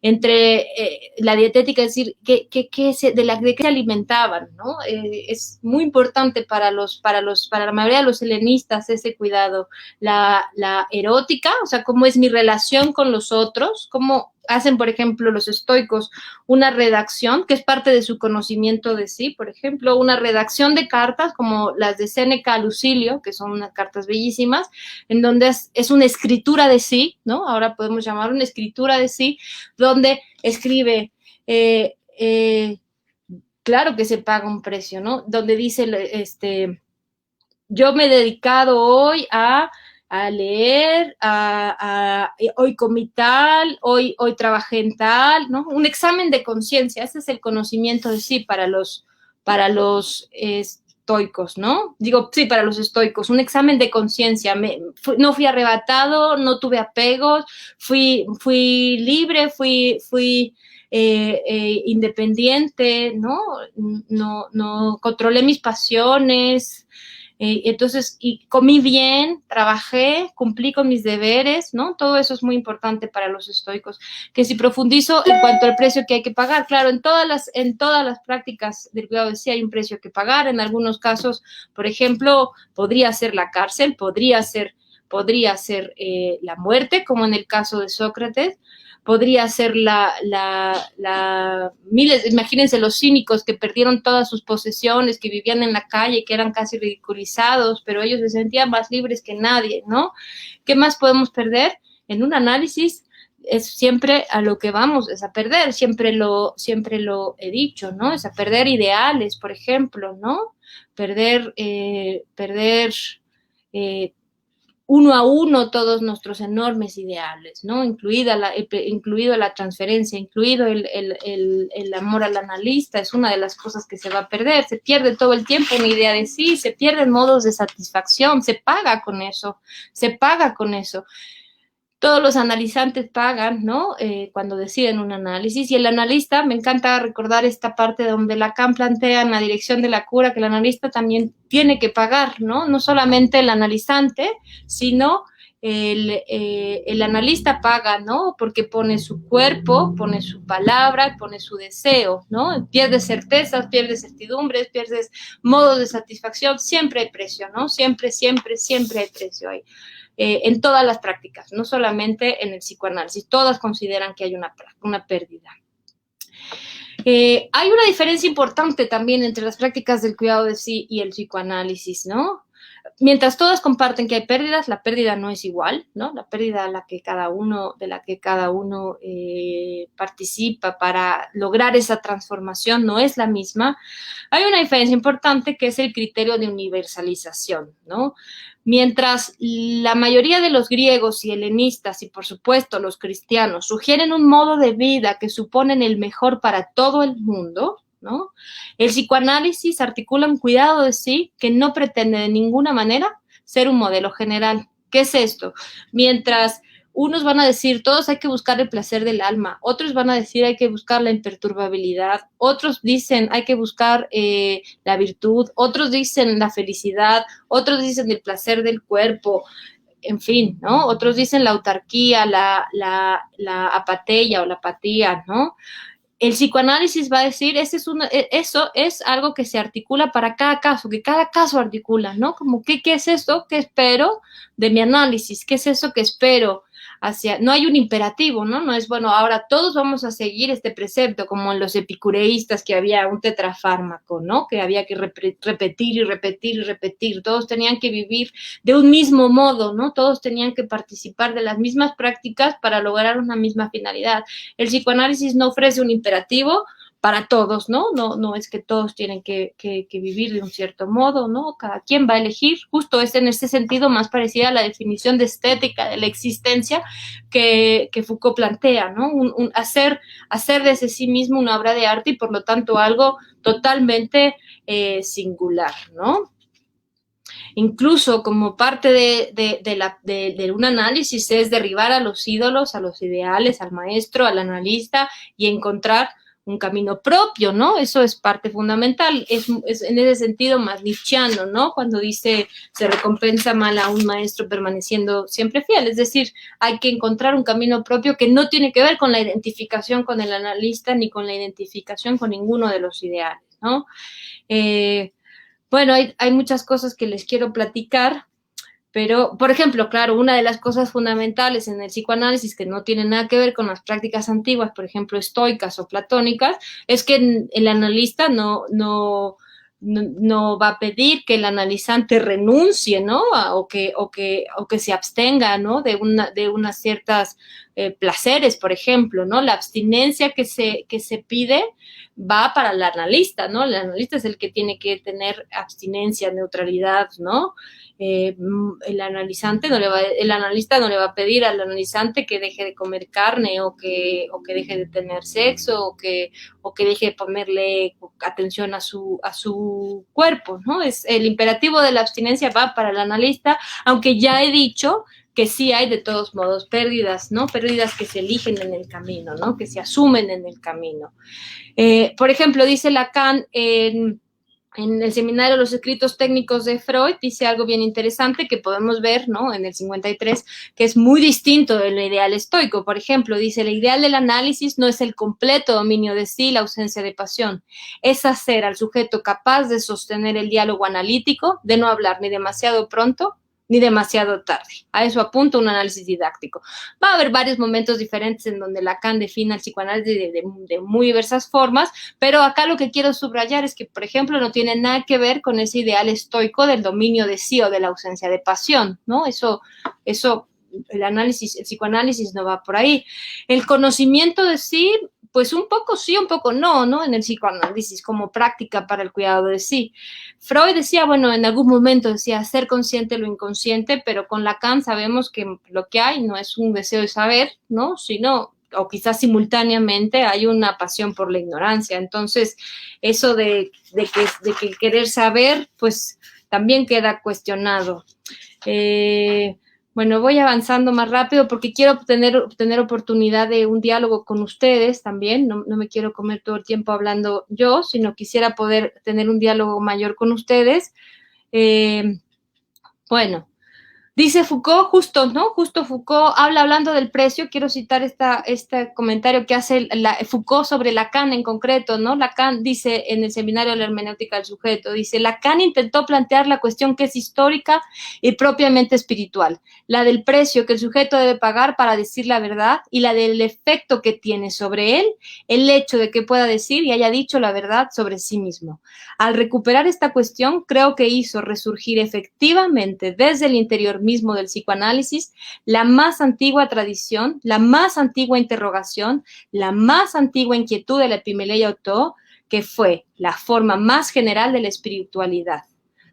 la dietética, es decir, de qué se alimentaban, ¿no? Es muy importante para la mayoría de los helenistas ese cuidado. La erótica, o sea, cómo es mi relación con los otros, cómo hacen, por ejemplo, los estoicos una redacción, que es parte de su conocimiento de sí, por ejemplo, una redacción de cartas como las de Séneca a Lucilio, que son unas cartas bellísimas, en donde es una escritura de sí, ¿no? Ahora podemos llamar una escritura de sí, donde escribe, claro que se paga un precio, ¿no? Donde dice, yo me he dedicado hoy a leer, hoy comí tal, hoy trabajé en tal, ¿no? Un examen de conciencia, ese es el conocimiento de sí para los estoicos, ¿no? Digo, sí, para los estoicos, un examen de conciencia. No fui arrebatado, no tuve apegos, fui libre, fui independiente, ¿no? No controlé mis pasiones. Entonces, y comí bien, trabajé, cumplí con mis deberes, ¿no? Todo eso es muy importante para los estoicos. Que si profundizo en cuanto al precio que hay que pagar, claro, en todas las prácticas del cuidado de sí hay un precio que pagar. En algunos casos, por ejemplo, podría ser la cárcel, podría ser la muerte, como en el caso de Sócrates. Podría ser miles, imagínense los cínicos que perdieron todas sus posesiones, que vivían en la calle, que eran casi ridiculizados, pero ellos se sentían más libres que nadie, ¿no? ¿Qué más podemos perder? En un análisis es siempre a lo que vamos, es a perder, siempre lo he dicho, ¿no? Es a perder ideales, por ejemplo, ¿no? Perder uno a uno todos nuestros enormes ideales, ¿no? Incluido la transferencia, incluido el amor al analista, es una de las cosas que se va a perder. Se pierde todo el tiempo una idea de sí, se pierden modos de satisfacción, se paga con eso. Todos los analizantes pagan, ¿no? Cuando deciden un análisis, y el analista, me encanta recordar esta parte donde Lacan plantea en la dirección de la cura que el analista también tiene que pagar, ¿no? No solamente el analizante, sino el analista paga, ¿no? Porque pone su cuerpo, pone su palabra, pone su deseo, ¿no? Pierdes certezas, pierdes certidumbres, pierdes modos de satisfacción, siempre hay precio, ¿no? Siempre hay precio ahí. En todas las prácticas, no solamente en el psicoanálisis, todas consideran que hay una pérdida. Hay una diferencia importante también entre las prácticas del cuidado de sí y el psicoanálisis, ¿no? Mientras todas comparten que hay pérdidas, la pérdida no es igual, ¿no? La pérdida de la que cada uno participa para lograr esa transformación no es la misma. Hay una diferencia importante que es el criterio de universalización, ¿no? Mientras la mayoría de los griegos y helenistas, y por supuesto los cristianos, sugieren un modo de vida que suponen el mejor para todo el mundo, ¿no? El psicoanálisis articula un cuidado de sí que no pretende de ninguna manera ser un modelo general. ¿Qué es esto? Mientras unos van a decir, todos hay que buscar el placer del alma, otros van a decir, hay que buscar la imperturbabilidad, otros dicen, hay que buscar la virtud, otros dicen la felicidad, otros dicen el placer del cuerpo, en fin, ¿no? Otros dicen la autarquía, la apatía o la apatía, ¿no? El psicoanálisis va a decir, eso es algo que se articula para cada caso, que cada caso articula, ¿no? Como, ¿qué es esto que espero de mi análisis? ¿Qué es eso que espero no hay un imperativo, ¿no? No es, bueno, ahora todos vamos a seguir este precepto, como en los epicureístas, que había un tetrafármaco, ¿no? Que había que repetir y repetir y repetir. Todos tenían que vivir de un mismo modo, ¿no? Todos tenían que participar de las mismas prácticas para lograr una misma finalidad. El psicoanálisis no ofrece un imperativo para todos, ¿no? No es que todos tienen que vivir de un cierto modo, ¿no? Cada quien va a elegir, justo es en ese sentido más parecida a la definición de estética de la existencia que Foucault plantea, ¿no? Hacer desde sí mismo una obra de arte y por lo tanto algo totalmente singular, ¿no? Incluso como parte de un análisis es derribar a los ídolos, a los ideales, al maestro, al analista y encontrar un camino propio, ¿no? Eso es parte fundamental, es en ese sentido más nietzscheano, ¿no? Cuando dice, se recompensa mal a un maestro permaneciendo siempre fiel, es decir, hay que encontrar un camino propio que no tiene que ver con la identificación con el analista ni con la identificación con ninguno de los ideales, ¿no? Bueno, hay muchas cosas que les quiero platicar, pero, por ejemplo, claro, una de las cosas fundamentales en el psicoanálisis que no tiene nada que ver con las prácticas antiguas, por ejemplo, estoicas o platónicas, es que el analista no va a pedir que el analizante renuncie, ¿no? O que se abstenga, ¿no? De unas ciertas placeres, por ejemplo, ¿no? La abstinencia que se pide va para el analista, ¿no? El analista es el que tiene que tener abstinencia, neutralidad, ¿no? El analista no le va a pedir al analizante que deje de comer carne o que deje de tener sexo o que deje de ponerle atención a su cuerpo, ¿no? Es el imperativo de la abstinencia va para el analista, aunque ya he dicho que sí hay de todos modos pérdidas, ¿no? Pérdidas que se eligen en el camino, ¿no? Que se asumen en el camino. Por ejemplo, dice Lacan en el seminario Los escritos técnicos de Freud, dice algo bien interesante que podemos ver, ¿no? En el 53, que es muy distinto del ideal estoico. Por ejemplo, dice, el ideal del análisis no es el completo dominio de sí, la ausencia de pasión. Es hacer al sujeto capaz de sostener el diálogo analítico, de no hablar ni demasiado pronto, ni demasiado tarde. A eso apunta un análisis didáctico. Va a haber varios momentos diferentes en donde Lacan define el psicoanálisis de muy diversas formas, pero acá lo que quiero subrayar es que, por ejemplo, no tiene nada que ver con ese ideal estoico del dominio de sí o de la ausencia de pasión, ¿no? Eso el psicoanálisis no va por ahí. El conocimiento de sí, pues un poco sí, un poco no, ¿no? En el psicoanálisis como práctica para el cuidado de sí. Freud decía, bueno, en algún momento decía ser consciente lo inconsciente, pero con Lacan sabemos que lo que hay no es un deseo de saber, ¿no? Sino o quizás simultáneamente hay una pasión por la ignorancia. Entonces, eso de que querer saber, pues también queda cuestionado. Bueno, voy avanzando más rápido porque quiero tener oportunidad de un diálogo con ustedes también. No me quiero comer todo el tiempo hablando yo, sino quisiera poder tener un diálogo mayor con ustedes. Bueno, dice Foucault, justo, ¿no? Justo Foucault hablando del precio, quiero citar este comentario que hace Foucault sobre Lacan en concreto, ¿no? Lacan dice en el seminario de la hermenéutica del sujeto, dice, Lacan intentó plantear la cuestión que es histórica y propiamente espiritual, la del precio que el sujeto debe pagar para decir la verdad y la del efecto que tiene sobre él el hecho de que pueda decir y haya dicho la verdad sobre sí mismo. Al recuperar esta cuestión, creo que hizo resurgir efectivamente desde el interior mismo del psicoanálisis la más antigua tradición, la más antigua interrogación, la más antigua inquietud de la epimeleia auto, que fue la forma más general de la espiritualidad.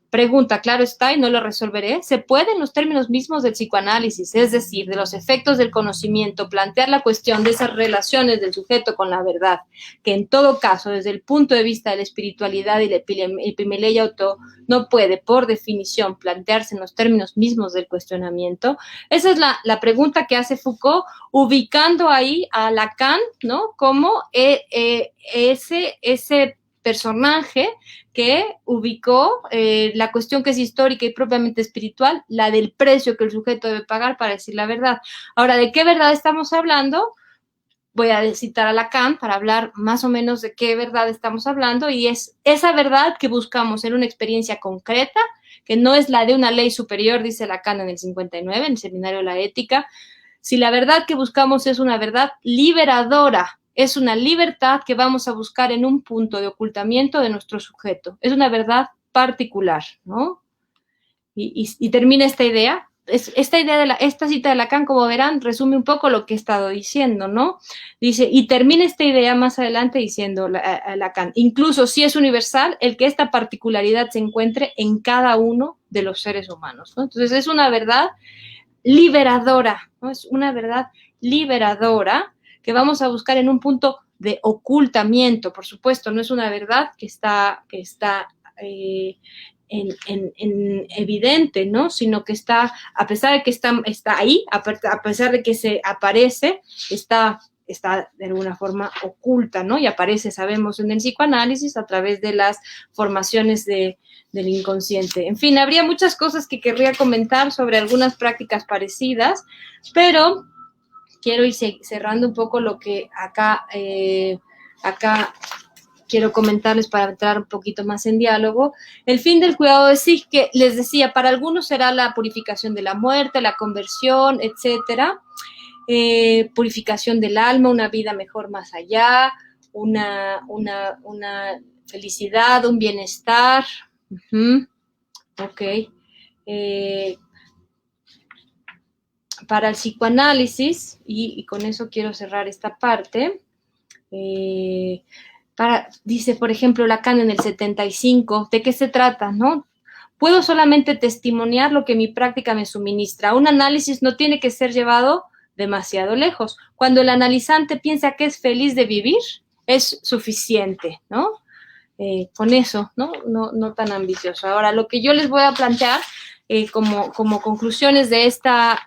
Pregunta, claro está, y no lo resolveré. ¿Se puede en los términos mismos del psicoanálisis, es decir, de los efectos del conocimiento, plantear la cuestión de esas relaciones del sujeto con la verdad, que en todo caso, desde el punto de vista de la espiritualidad y la epimeleia auto, no puede, por definición, plantearse en los términos mismos del cuestionamiento? Esa es la pregunta que hace Foucault, ubicando ahí a Lacan, ¿no? Como ese personaje que ubicó la cuestión que es histórica y propiamente espiritual, la del precio que el sujeto debe pagar para decir la verdad. Ahora, ¿de qué verdad estamos hablando? Voy a citar a Lacan para hablar más o menos de qué verdad estamos hablando, y es esa verdad que buscamos en una experiencia concreta, que no es la de una ley superior, dice Lacan en el 59, en el Seminario de la Ética. Si la verdad que buscamos es una verdad liberadora, es una libertad que vamos a buscar en un punto de ocultamiento de nuestro sujeto. Es una verdad particular, ¿no? Y termina esta idea. Esta cita de Lacan, como verán, resume un poco lo que he estado diciendo, ¿no? Dice, y termina esta idea más adelante diciendo Lacan, incluso si es universal, el que esta particularidad se encuentre en cada uno de los seres humanos, ¿no? Entonces, es una verdad liberadora, ¿no? Es una verdad liberadora que vamos a buscar en un punto de ocultamiento. Por supuesto, no es una verdad que está evidente, ¿no? Sino que está, a pesar de que está ahí, a pesar de que se aparece, está está de alguna forma oculta, ¿no? Y aparece, sabemos, en el psicoanálisis a través de las formaciones del inconsciente. En fin, habría muchas cosas que querría comentar sobre algunas prácticas parecidas, pero quiero ir cerrando un poco lo que acá quiero comentarles para entrar un poquito más en diálogo. El fin del cuidado de sí, que les decía, para algunos será la purificación de la muerte, la conversión, etcétera. Purificación del alma, una vida mejor más allá, una felicidad, un bienestar. Ok. Para el psicoanálisis, y con eso quiero cerrar esta parte, dice, por ejemplo, Lacan en el 75, ¿de qué se trata, no? Puedo solamente testimoniar lo que mi práctica me suministra. Un análisis no tiene que ser llevado demasiado lejos. Cuando el analizante piensa que es feliz de vivir, es suficiente, ¿no? Con eso, ¿no? No tan ambicioso. Ahora, lo que yo les voy a plantear como conclusiones de esta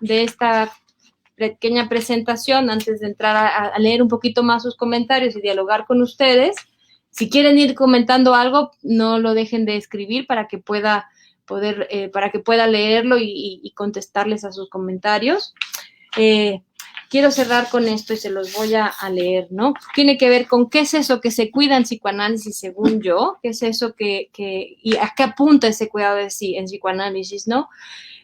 pequeña presentación, antes de entrar a leer un poquito más sus comentarios y dialogar con ustedes, si quieren ir comentando algo, no lo dejen de escribir para que pueda leerlo y contestarles a sus comentarios. Quiero cerrar con esto y se los voy a leer, ¿no? Tiene que ver con qué es eso que se cuida en psicoanálisis, según yo, qué es eso y a qué apunta ese cuidado de sí en psicoanálisis, ¿no?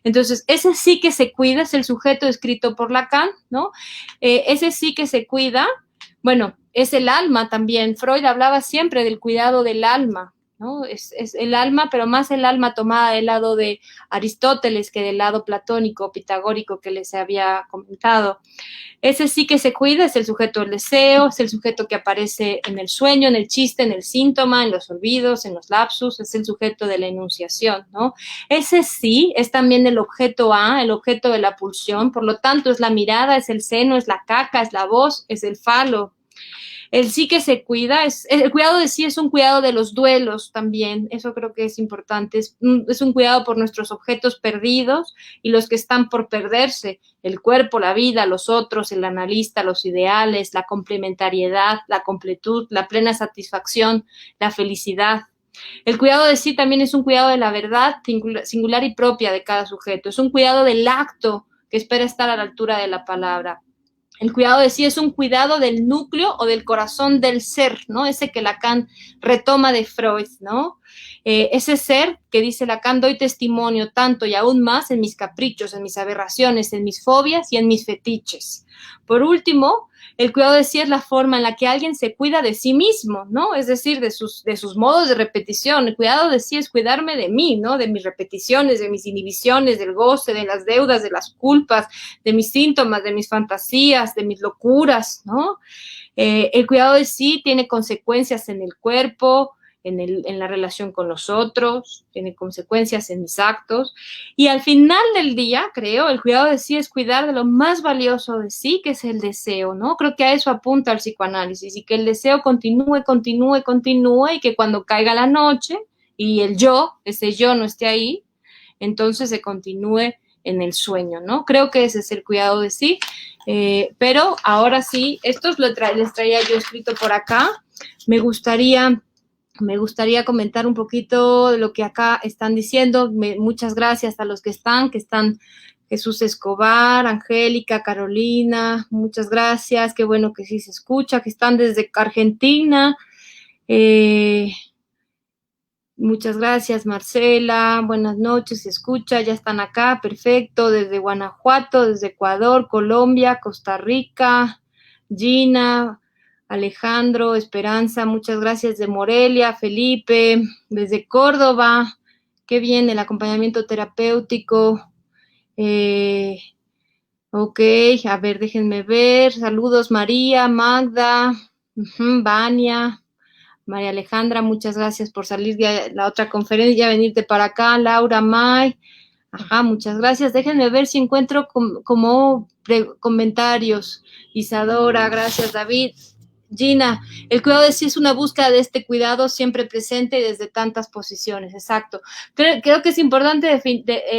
Entonces, ese sí que se cuida es el sujeto escrito por Lacan, ¿no? Ese sí que se cuida, bueno, es el alma también. Freud hablaba siempre del cuidado del alma, ¿no? Es el alma, pero más el alma tomada del lado de Aristóteles que del lado platónico, pitagórico que les había comentado. Ese sí que se cuida es el sujeto del deseo, es el sujeto que aparece en el sueño, en el chiste, en el síntoma, en los olvidos, en los lapsus, es el sujeto de la enunciación, ¿no? Ese sí es también el objeto A, el objeto de la pulsión, por lo tanto es la mirada, es el seno, es la caca, es la voz, es el falo. El sí que se cuida, el cuidado de sí es un cuidado de los duelos también, eso creo que es importante, es un cuidado por nuestros objetos perdidos y los que están por perderse, el cuerpo, la vida, los otros, el analista, los ideales, la complementariedad, la completud, la plena satisfacción, la felicidad. El cuidado de sí también es un cuidado de la verdad singular y propia de cada sujeto, es un cuidado del acto que espera estar a la altura de la palabra. El cuidado de sí es un cuidado del núcleo o del corazón del ser, ¿no? Ese que Lacan retoma de Freud, ¿no? Ese ser que dice Lacan, doy testimonio tanto y aún más en mis caprichos, en mis aberraciones, en mis fobias y en mis fetiches. Por último, el cuidado de sí es la forma en la que alguien se cuida de sí mismo, ¿no? Es decir, de sus modos de repetición. El cuidado de sí es cuidarme de mí, ¿no? De mis repeticiones, de mis inhibiciones, del goce, de las deudas, de las culpas, de mis síntomas, de mis fantasías, de mis locuras, ¿no? El cuidado de sí tiene consecuencias en el cuerpo, en la relación con los otros, tiene consecuencias en mis actos. Y al final del día, creo, el cuidado de sí es cuidar de lo más valioso de sí, que es el deseo, ¿no? Creo que a eso apunta el psicoanálisis y que el deseo continúe y que cuando caiga la noche y ese yo no esté ahí, entonces se continúe en el sueño, ¿no? Creo que ese es el cuidado de sí. Pero ahora sí, estos les traía yo escrito por acá. Me gustaría comentar un poquito de lo que acá están diciendo. Muchas gracias a los que están Jesús Escobar, Angélica, Carolina, muchas gracias, qué bueno que sí se escucha, que están desde Argentina. Muchas gracias, Marcela, buenas noches, se escucha, ya están acá, perfecto, desde Guanajuato, desde Ecuador, Colombia, Costa Rica, Gina, Alejandro, Esperanza, muchas gracias de Morelia, Felipe, desde Córdoba, qué bien el acompañamiento terapéutico. Ok, a ver, déjenme ver, saludos María, Magda, Vania, María Alejandra, muchas gracias por salir de la otra conferencia, venirte para acá, Laura, May, muchas gracias, déjenme ver si encuentro como comentarios. Isadora, gracias David, Gina, el cuidado de sí es una búsqueda de este cuidado siempre presente y desde tantas posiciones, exacto. Creo que es importante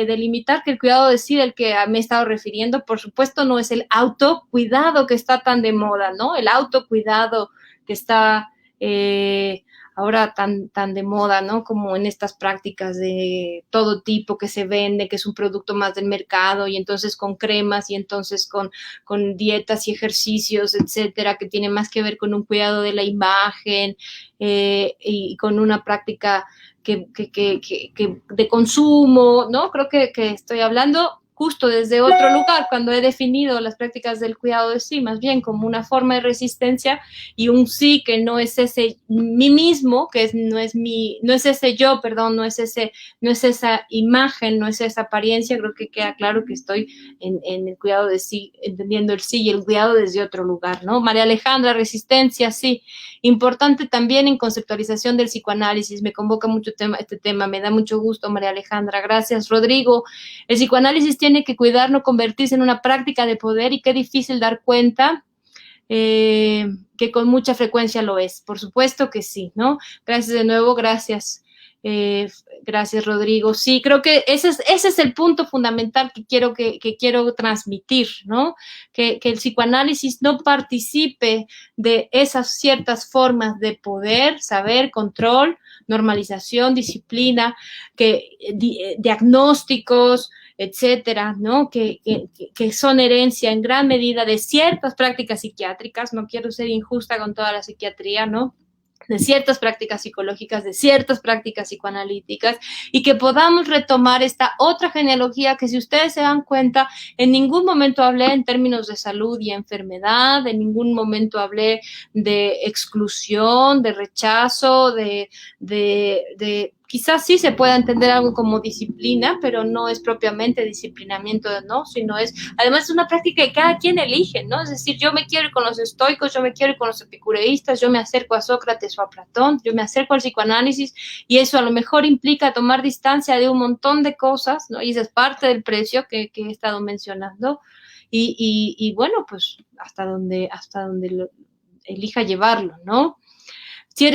delimitar que el cuidado de sí del que me he estado refiriendo, por supuesto, no es el autocuidado que está tan de moda, ¿no? El autocuidado que está ahora tan de moda, ¿no? Como en estas prácticas de todo tipo que se vende, que es un producto más del mercado, y entonces con cremas, y entonces con dietas y ejercicios, etcétera, que tiene más que ver con un cuidado de la imagen y con una práctica que de consumo, ¿no? Creo que estoy hablando justo desde otro lugar, cuando he definido las prácticas del cuidado de sí, más bien como una forma de resistencia y un sí que no es ese mí mismo, que no es ese yo, perdón, no es esa imagen, no es esa apariencia. Creo que queda claro que estoy en el cuidado de sí, entendiendo el sí y el cuidado desde otro lugar, ¿no? María Alejandra, resistencia, sí. Importante también en conceptualización del psicoanálisis, me convoca mucho este tema, me da mucho gusto, María Alejandra, gracias. Rodrigo, el psicoanálisis tiene que cuidar no convertirse en una práctica de poder, y qué difícil dar cuenta que con mucha frecuencia lo es. Por supuesto que sí, ¿no? Gracias de nuevo, gracias. Gracias, Rodrigo. Sí, creo que ese es el punto fundamental que quiero transmitir, ¿no? Que el psicoanálisis no participe de esas ciertas formas de poder, saber, control, normalización, disciplina, diagnósticos, etcétera, ¿no? Que son herencia en gran medida de ciertas prácticas psiquiátricas. No quiero ser injusta con toda la psiquiatría, ¿no? De ciertas prácticas psicológicas, de ciertas prácticas psicoanalíticas, y que podamos retomar esta otra genealogía que, si ustedes se dan cuenta, en ningún momento hablé en términos de salud y enfermedad, en ningún momento hablé de exclusión, de rechazo, quizás sí se pueda entender algo como disciplina, pero no es propiamente disciplinamiento, ¿no? Sino además es una práctica que cada quien elige, ¿no? Es decir, yo me quiero ir con los estoicos, yo me quiero ir con los epicureístas, yo me acerco a Sócrates o a Platón, yo me acerco al psicoanálisis, y eso a lo mejor implica tomar distancia de un montón de cosas, ¿no? Y esa es parte del precio que he estado mencionando, y bueno, pues hasta donde elija llevarlo, ¿no? Si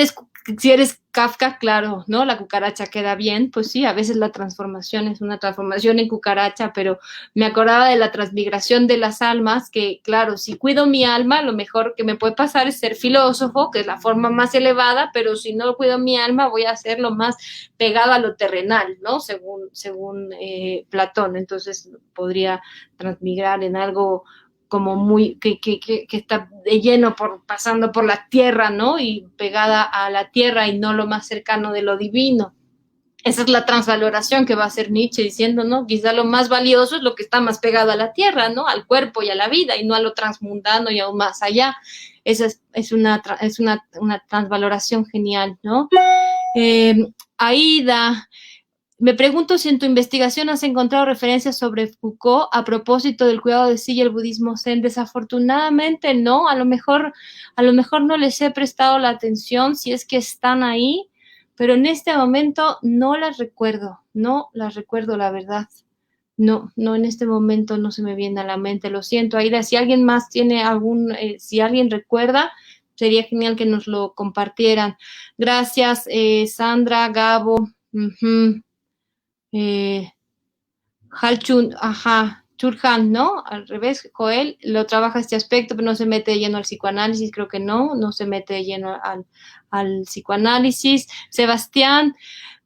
eres Kafka, claro, ¿no? La cucaracha queda bien, pues sí, a veces la transformación es una transformación en cucaracha, pero me acordaba de la transmigración de las almas, que claro, si cuido mi alma, lo mejor que me puede pasar es ser filósofo, que es la forma más elevada, pero si no cuido mi alma, voy a ser lo más pegado a lo terrenal, ¿no? Según Platón. Entonces podría transmigrar en algo como muy, que está de lleno pasando por la tierra, ¿no? Y pegada a la tierra y no lo más cercano de lo divino. Esa es la transvaloración que va a hacer Nietzsche, diciendo, ¿no? Quizá lo más valioso es lo que está más pegado a la tierra, ¿no? Al cuerpo y a la vida, y no a lo transmundano y aún más allá. Esa es una transvaloración genial, ¿no? Aida, me pregunto si en tu investigación has encontrado referencias sobre Foucault a propósito del cuidado de sí y el budismo zen. Desafortunadamente no, a lo mejor no les he prestado la atención, si es que están ahí, pero en este momento no las recuerdo, la verdad. No, en este momento no se me viene a la mente, lo siento, Aida. Si alguien más tiene si alguien recuerda, sería genial que nos lo compartieran. Gracias, Sandra, Gabo. Halchun, Churhan, ¿no? Al revés, Joel lo trabaja este aspecto, pero no se mete de lleno al psicoanálisis, creo que no se mete de lleno al psicoanálisis. Sebastián,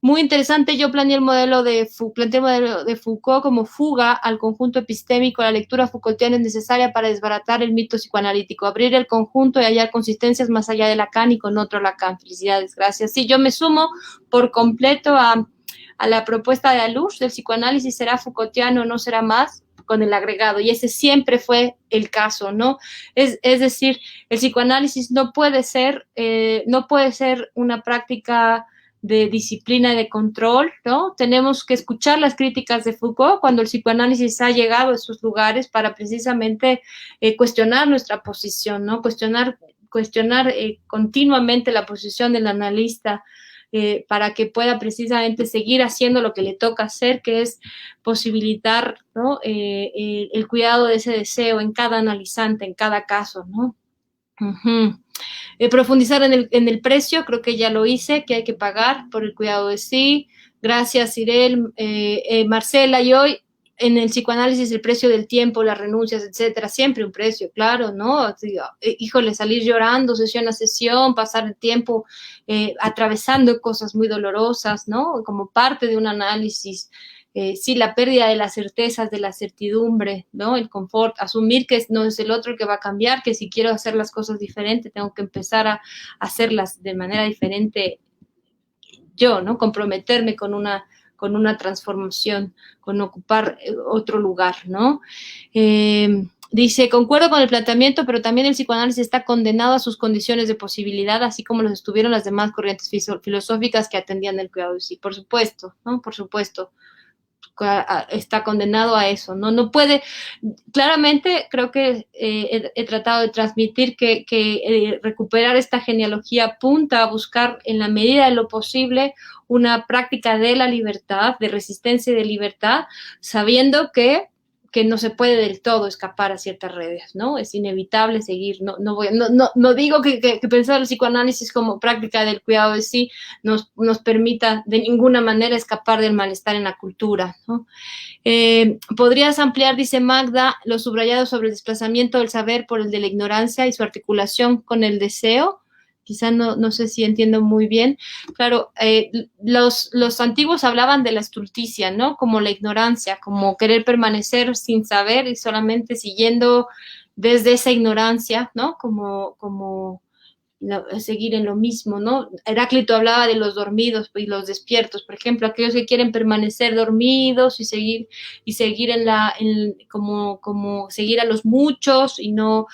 muy interesante. Yo planteé el modelo de Foucault como fuga al conjunto epistémico. La lectura Foucaultiana es necesaria para desbaratar el mito psicoanalítico, abrir el conjunto y hallar consistencias más allá de Lacan y con otro Lacan. Felicidades, gracias. Sí, yo me sumo por completo a la propuesta de Alush del psicoanálisis. ¿Será Foucaultiano o no será más? Con el agregado, y ese siempre fue el caso, ¿no? Es decir, el psicoanálisis no puede ser una práctica de disciplina y de control, ¿no? Tenemos que escuchar las críticas de Foucault cuando el psicoanálisis ha llegado a esos lugares para precisamente cuestionar nuestra posición, ¿no? Cuestionar continuamente la posición del analista, para que pueda precisamente seguir haciendo lo que le toca hacer, que es posibilitar, ¿no? El cuidado de ese deseo en cada analizante, en cada caso, ¿no? Ujú. Profundizar en el precio, creo que ya lo hice, que hay que pagar por el cuidado de sí. Gracias, Irel, Marcela, y hoy en el psicoanálisis el precio del tiempo, las renuncias, etcétera, siempre un precio, claro, ¿no? Híjole, salir llorando sesión a sesión, pasar el tiempo atravesando cosas muy dolorosas, ¿no? Como parte de un análisis. Sí, la pérdida de las certezas, de la certidumbre, ¿no? El confort, asumir que no es el otro el que va a cambiar, que si quiero hacer las cosas diferentes, tengo que empezar a hacerlas de manera diferente yo, ¿no? Comprometerme con una transformación, con ocupar otro lugar, ¿no? Dice, concuerdo con el planteamiento, pero también el psicoanálisis está condenado a sus condiciones de posibilidad, así como los estuvieron las demás corrientes filosóficas que atendían el cuidado de sí. Por supuesto, ¿no? Por supuesto. Está condenado a eso, ¿no? No puede, claramente creo que he tratado de transmitir que recuperar esta genealogía apunta a buscar en la medida de lo posible una práctica de la libertad, de resistencia y de libertad, sabiendo que no se puede del todo escapar a ciertas redes, ¿no? Es inevitable seguir, no digo que pensar el psicoanálisis como práctica del cuidado de sí nos permita de ninguna manera escapar del malestar en la cultura, ¿no? ¿Podrías ampliar, dice Magda, lo subrayado sobre el desplazamiento del saber por el de la ignorancia y su articulación con el deseo? Quizá no sé si entiendo muy bien. Claro, los antiguos hablaban de la estulticia, ¿no? Como la ignorancia, como querer permanecer sin saber y solamente siguiendo desde esa ignorancia, ¿no? Como seguir en lo mismo, ¿no? Heráclito hablaba de los dormidos y los despiertos, por ejemplo, aquellos que quieren permanecer dormidos y seguir como seguir a los muchos y no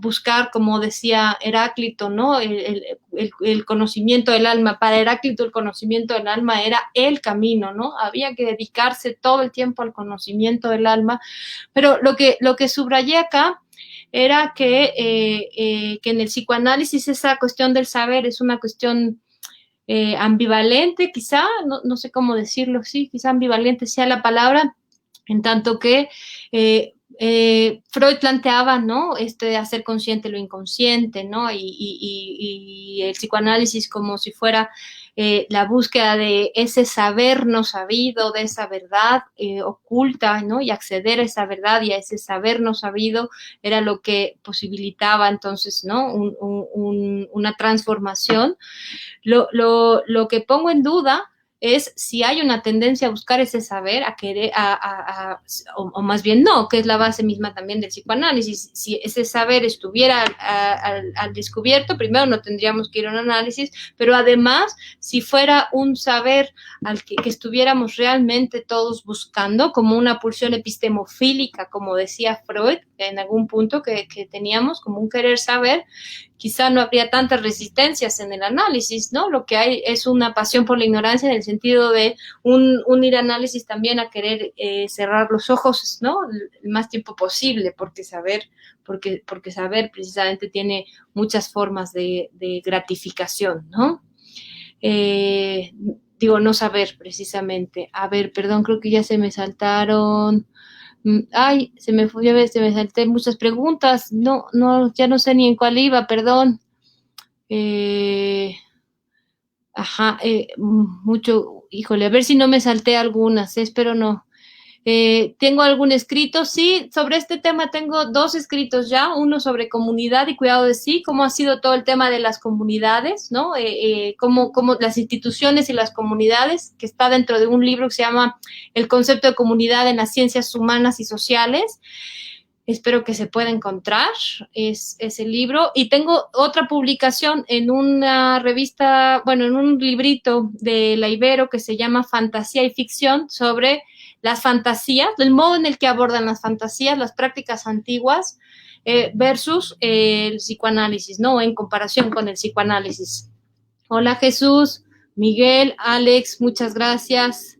buscar, como decía Heráclito, ¿no? El conocimiento del alma. Para Heráclito el conocimiento del alma era el camino, ¿no? Había que dedicarse todo el tiempo al conocimiento del alma, pero lo que subrayé acá era que en el psicoanálisis esa cuestión del saber es una cuestión ambivalente, quizá, no sé cómo decirlo, sí, quizá ambivalente sea la palabra, en tanto que Freud planteaba, ¿no? De hacer consciente lo inconsciente, ¿no? Y el psicoanálisis como si fuera la búsqueda de ese saber no sabido, de esa verdad oculta, ¿no? Y acceder a esa verdad y a ese saber no sabido era lo que posibilitaba entonces, ¿no? Una transformación. Lo que pongo en duda es si hay una tendencia a buscar ese saber, a querer, o más bien no, que es la base misma también del psicoanálisis. Si ese saber estuviera al descubierto, primero no tendríamos que ir a un análisis, pero además, si fuera un saber al que estuviéramos realmente todos buscando, como una pulsión epistemofílica, como decía Freud, en algún punto que teníamos, como un querer saber, quizá no habría tantas resistencias en el análisis, ¿no? Lo que hay es una pasión por la ignorancia en el sentido de un ir a análisis también a querer cerrar los ojos, ¿no? El más tiempo posible, porque saber precisamente tiene muchas formas de gratificación, ¿no? Digo, no saber precisamente. A ver, perdón, creo que ya se me saltaron. Ay, se me fue, ya ves, se me salté muchas preguntas. Ya no sé ni en cuál iba, perdón. Eh, mucho, híjole, a ver si no me salté algunas, espero no. ¿Tengo algún escrito? Sí, sobre este tema tengo dos escritos ya, uno sobre comunidad y cuidado de sí, cómo ha sido todo el tema de las comunidades, ¿no? Cómo las instituciones y las comunidades, que está dentro de un libro que se llama El concepto de comunidad en las ciencias humanas y sociales. Espero que se pueda encontrar ese libro. Y tengo otra publicación en una revista, bueno, en un librito de la Ibero que se llama Fantasía y Ficción sobre las fantasías, el modo en el que abordan las fantasías, las prácticas antiguas versus el psicoanálisis, ¿no? En comparación con el psicoanálisis. Hola Jesús, Miguel, Alex, muchas gracias.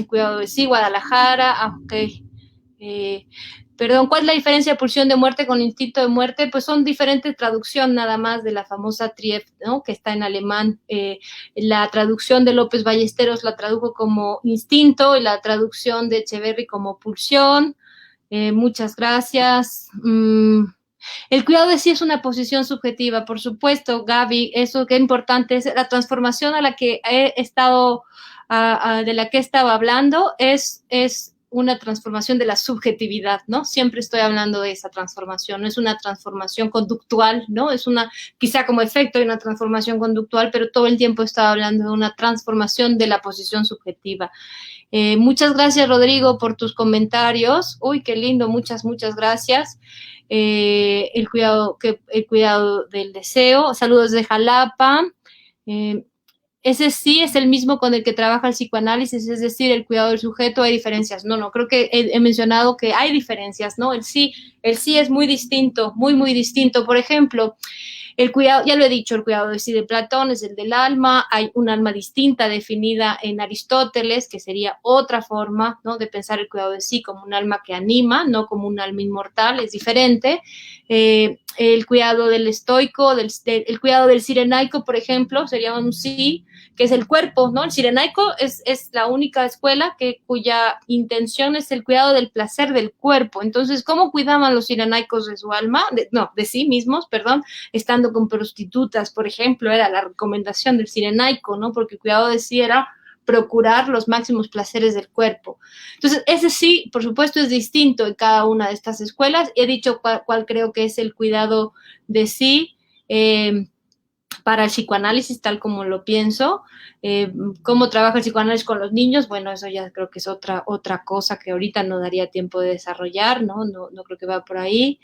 Cuidado de sí, Guadalajara, ok. Perdón, ¿cuál es la diferencia de pulsión de muerte con instinto de muerte? Pues son diferentes traducciones nada más de la famosa Trief, ¿no? Que está en alemán. La traducción de López Ballesteros la tradujo como instinto y la traducción de Echeverry como pulsión. Muchas gracias. El cuidado de sí es una posición subjetiva, por supuesto, Gaby, eso que es importante es la transformación a la que he estado, de la que he estado hablando, es una transformación de la subjetividad, ¿no? Siempre estoy hablando de esa transformación, no es una transformación conductual, ¿no? Es una, quizá como efecto de una transformación conductual, pero todo el tiempo he estado hablando de una transformación de la posición subjetiva. Muchas gracias, Rodrigo, por tus comentarios. Uy, qué lindo, muchas gracias. El cuidado del deseo. Saludos de Jalapa. Ese sí es el mismo con el que trabaja el psicoanálisis, es decir, el cuidado del sujeto. Hay diferencias. No, creo que he mencionado que hay diferencias, ¿no? El sí es muy distinto, muy distinto. Por ejemplo, el cuidado, ya lo he dicho, el cuidado de sí de Platón es el del alma. Hay un alma distinta definida en Aristóteles, que sería otra forma, ¿no?, de pensar el cuidado de sí como un alma que anima, no como un alma inmortal, es diferente. El cuidado del estoico, el cuidado del cirenaico, por ejemplo, sería un sí, que es el cuerpo, ¿no? El cirenaico es la única escuela cuya intención es el cuidado del placer del cuerpo. Entonces, ¿cómo cuidaban los cirenaicos de su alma? De sí mismos, perdón, estando con prostitutas, por ejemplo, era la recomendación del cirenaico, ¿no? Porque el cuidado de sí era procurar los máximos placeres del cuerpo. Entonces, ese sí, por supuesto, es distinto en cada una de estas escuelas. He dicho cuál creo que es el cuidado de sí para el psicoanálisis, tal como lo pienso. ¿Cómo trabaja el psicoanálisis con los niños? Bueno, eso ya creo que es otra cosa que ahorita no daría tiempo de desarrollar, ¿no? No creo que va por ahí.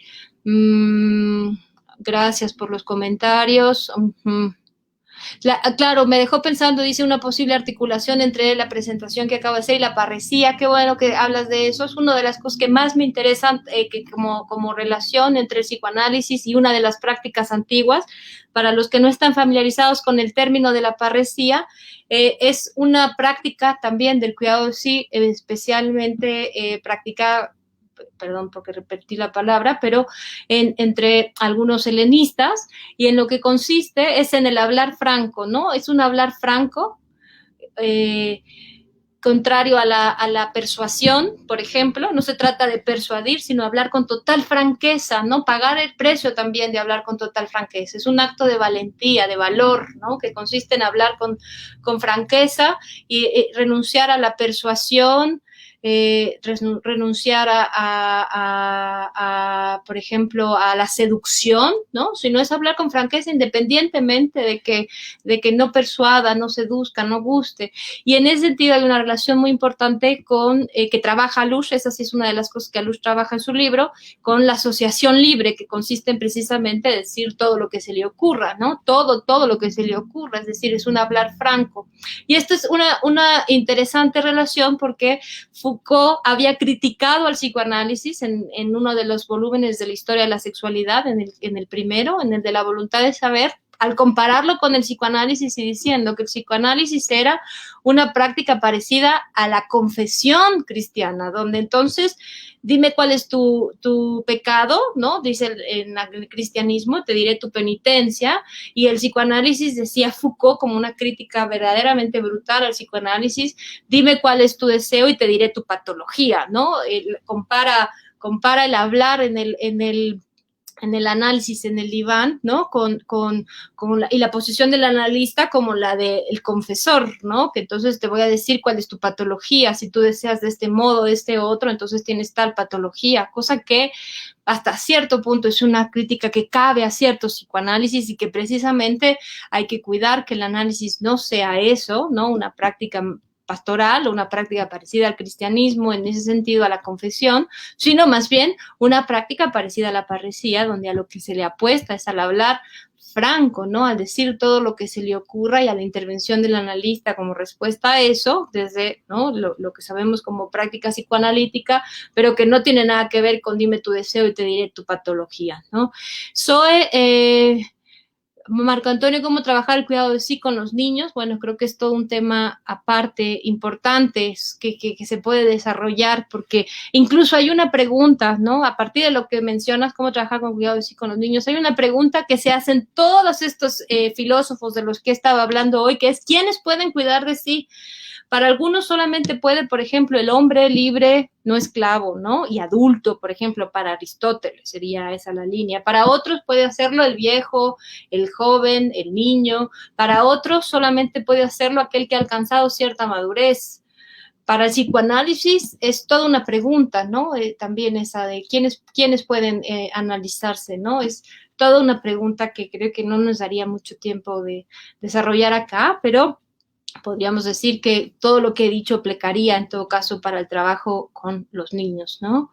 Gracias por los comentarios. Claro, me dejó pensando, dice, una posible articulación entre la presentación que acabo de hacer y la parresía. Qué bueno que hablas de eso. Es una de las cosas que más me interesan, que como relación entre el psicoanálisis y una de las prácticas antiguas. Para los que no están familiarizados con el término de la parresía, es una práctica también del cuidado de sí, especialmente practicada, perdón porque repetí la palabra, pero entre algunos helenistas, y en lo que consiste es en el hablar franco, ¿no? Es un hablar franco, contrario a la persuasión, por ejemplo. No se trata de persuadir, sino hablar con total franqueza, ¿no? Pagar el precio también de hablar con total franqueza. Es un acto de valentía, de valor, ¿no? Que consiste en hablar con franqueza y renunciar a la persuasión, renunciar por ejemplo, a la seducción, ¿no? Si no es hablar con franqueza, independientemente de que no persuada, no seduzca, no guste. Y en ese sentido hay una relación muy importante con, que trabaja Alush, esa sí es una de las cosas que Alush trabaja en su libro, con la asociación libre, que consiste en precisamente decir todo lo que se le ocurra, ¿no? Todo lo que se le ocurra, es decir, es un hablar franco. Y esto es una interesante relación porque Foucault había criticado al psicoanálisis en uno de los volúmenes de la historia de la sexualidad, en el primero, en el de la voluntad de saber, al compararlo con el psicoanálisis y diciendo que el psicoanálisis era una práctica parecida a la confesión cristiana, donde entonces dime cuál es tu pecado, ¿no? Dice en el cristianismo, te diré tu penitencia, y el psicoanálisis, decía Foucault, como una crítica verdaderamente brutal al psicoanálisis, dime cuál es tu deseo y te diré tu patología, ¿no? Compara el hablar en el análisis, en el diván, ¿no? Y la posición del analista como la del confesor, ¿no? Que entonces te voy a decir cuál es tu patología, si tú deseas de este modo, de este otro, entonces tienes tal patología, cosa que hasta cierto punto es una crítica que cabe a cierto psicoanálisis y que precisamente hay que cuidar que el análisis no sea eso, ¿no? Una práctica pastoral o una práctica parecida al cristianismo, en ese sentido a la confesión, sino más bien una práctica parecida a la parresía, donde a lo que se le apuesta es al hablar franco, ¿no? Al decir todo lo que se le ocurra y a la intervención del analista como respuesta a eso, desde, ¿no?, lo que sabemos como práctica psicoanalítica, pero que no tiene nada que ver con dime tu deseo y te diré tu patología, ¿no? Marco Antonio, ¿cómo trabajar el cuidado de sí con los niños? Bueno, creo que es todo un tema aparte, importante, que se puede desarrollar, porque incluso hay una pregunta, ¿no? A partir de lo que mencionas, cómo trabajar con cuidado de sí con los niños, hay una pregunta que se hacen todos estos filósofos de los que he estado hablando hoy, que es, ¿quiénes pueden cuidar de sí? Para algunos solamente puede, por ejemplo, el hombre libre, no esclavo, ¿no? Y adulto, por ejemplo, para Aristóteles sería esa la línea. Para otros puede hacerlo el viejo, el joven, el niño. Para otros solamente puede hacerlo aquel que ha alcanzado cierta madurez. Para el psicoanálisis es toda una pregunta, ¿no? También esa de quiénes pueden analizarse, ¿no? Es toda una pregunta que creo que no nos daría mucho tiempo de desarrollar acá, pero podríamos decir que todo lo que he dicho aplicaría en todo caso para el trabajo con los niños, ¿no?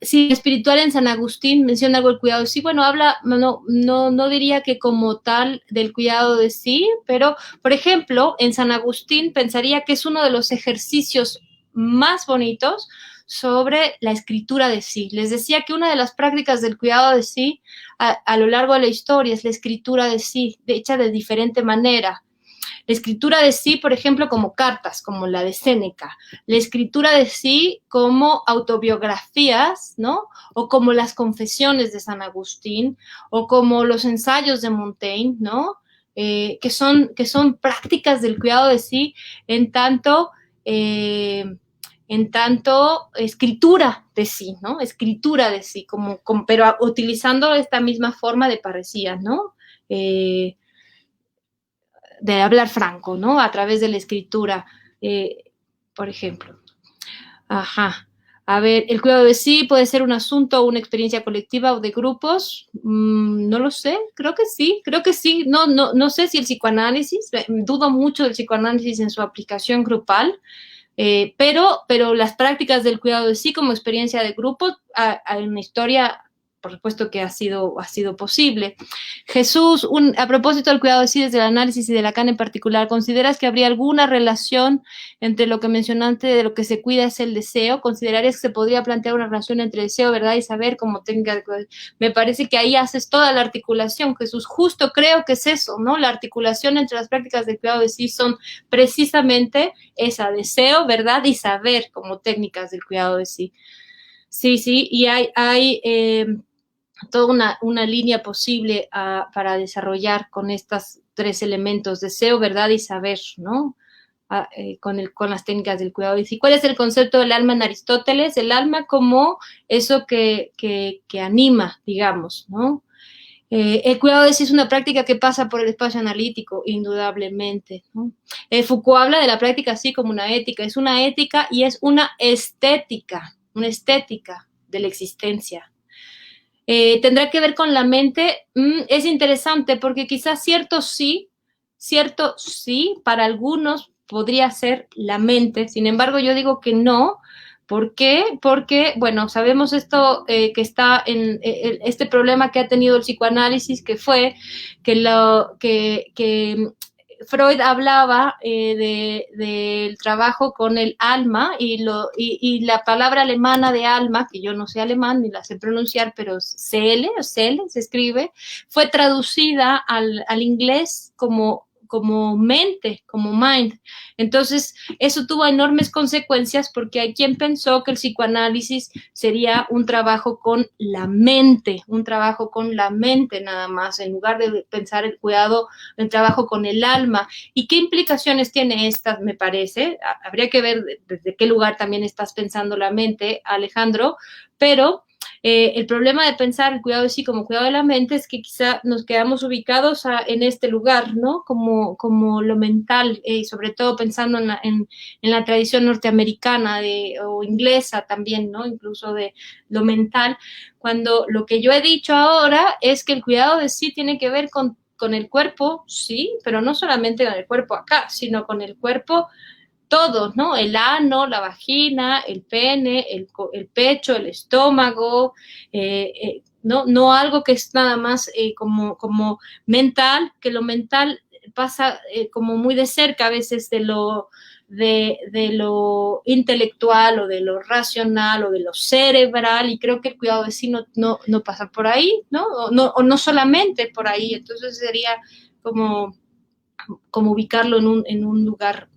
Sí, espiritual en San Agustín menciona algo del cuidado de sí. Bueno, habla, no diría que como tal del cuidado de sí, pero, por ejemplo, en San Agustín pensaría que es uno de los ejercicios más bonitos sobre la escritura de sí. Les decía que una de las prácticas del cuidado de sí a lo largo de la historia es la escritura de sí, hecha de diferente manera. La escritura de sí, por ejemplo, como cartas, como la de Séneca, la escritura de sí como autobiografías, ¿no? O como las confesiones de San Agustín, o como los ensayos de Montaigne, ¿no? Que son prácticas del cuidado de sí en tanto escritura de sí, ¿no? Escritura de sí, pero utilizando esta misma forma de parecía, ¿no? De hablar franco, ¿no? A través de la escritura, por ejemplo. Ajá. A ver, el cuidado de sí puede ser un asunto o una experiencia colectiva o de grupos. No lo sé, creo que sí. No sé si el psicoanálisis, dudo mucho del psicoanálisis en su aplicación grupal, pero las prácticas del cuidado de sí como experiencia de grupo, hay una historia, por supuesto que ha sido posible. Jesús, a propósito del cuidado de sí desde el análisis y de Lacan en particular, ¿consideras que habría alguna relación entre lo que mencionaste de lo que se cuida es el deseo? ¿Considerarías que se podría plantear una relación entre deseo, verdad y saber como técnica? Me parece que ahí haces toda la articulación, Jesús. Justo creo que es eso, ¿no? La articulación entre las prácticas del cuidado de sí son precisamente esa, deseo, verdad y saber como técnicas del cuidado de sí. Sí, y hay toda una línea posible para desarrollar con estos tres elementos, deseo, verdad y saber, ¿no? Con las técnicas del cuidado. ¿Y cuál es el concepto del alma en Aristóteles? El alma como eso que anima, digamos, ¿no? El cuidado de sí es una práctica que pasa por el espacio analítico, indudablemente, ¿no? Foucault habla de la práctica así como una ética. Es una ética y es una estética de la existencia. Tendrá que ver con la mente. Es interesante porque quizás cierto sí, para algunos podría ser la mente. Sin embargo, yo digo que no. ¿Por qué? Porque, bueno, sabemos esto que está en este problema que ha tenido el psicoanálisis, que fue que Freud hablaba del trabajo con el alma y la palabra alemana de alma, que yo no sé alemán ni la sé pronunciar, pero Seele se escribe, fue traducida al inglés como mente, como mind. Entonces, eso tuvo enormes consecuencias porque hay quien pensó que el psicoanálisis sería un trabajo con la mente nada más, en lugar de pensar el trabajo con el alma. ¿Y qué implicaciones tiene esta, me parece? Habría que ver desde qué lugar también estás pensando la mente, Alejandro, pero el problema de pensar el cuidado de sí como cuidado de la mente es que quizá nos quedamos ubicados en este lugar, ¿no? Como lo mental, sobre todo pensando en la tradición norteamericana o inglesa también, ¿no? Incluso de lo mental, cuando lo que yo he dicho ahora es que el cuidado de sí tiene que ver con el cuerpo, sí, pero no solamente con el cuerpo acá, sino con el cuerpo todos, ¿no? El ano, la vagina, el pene, el pecho, el estómago, no algo que es nada más como mental, que lo mental pasa como muy de cerca a veces de lo intelectual o de lo racional o de lo cerebral, y creo que el cuidado de sí no pasa por ahí, ¿no? O no solamente por ahí. Entonces sería como ubicarlo en un lugar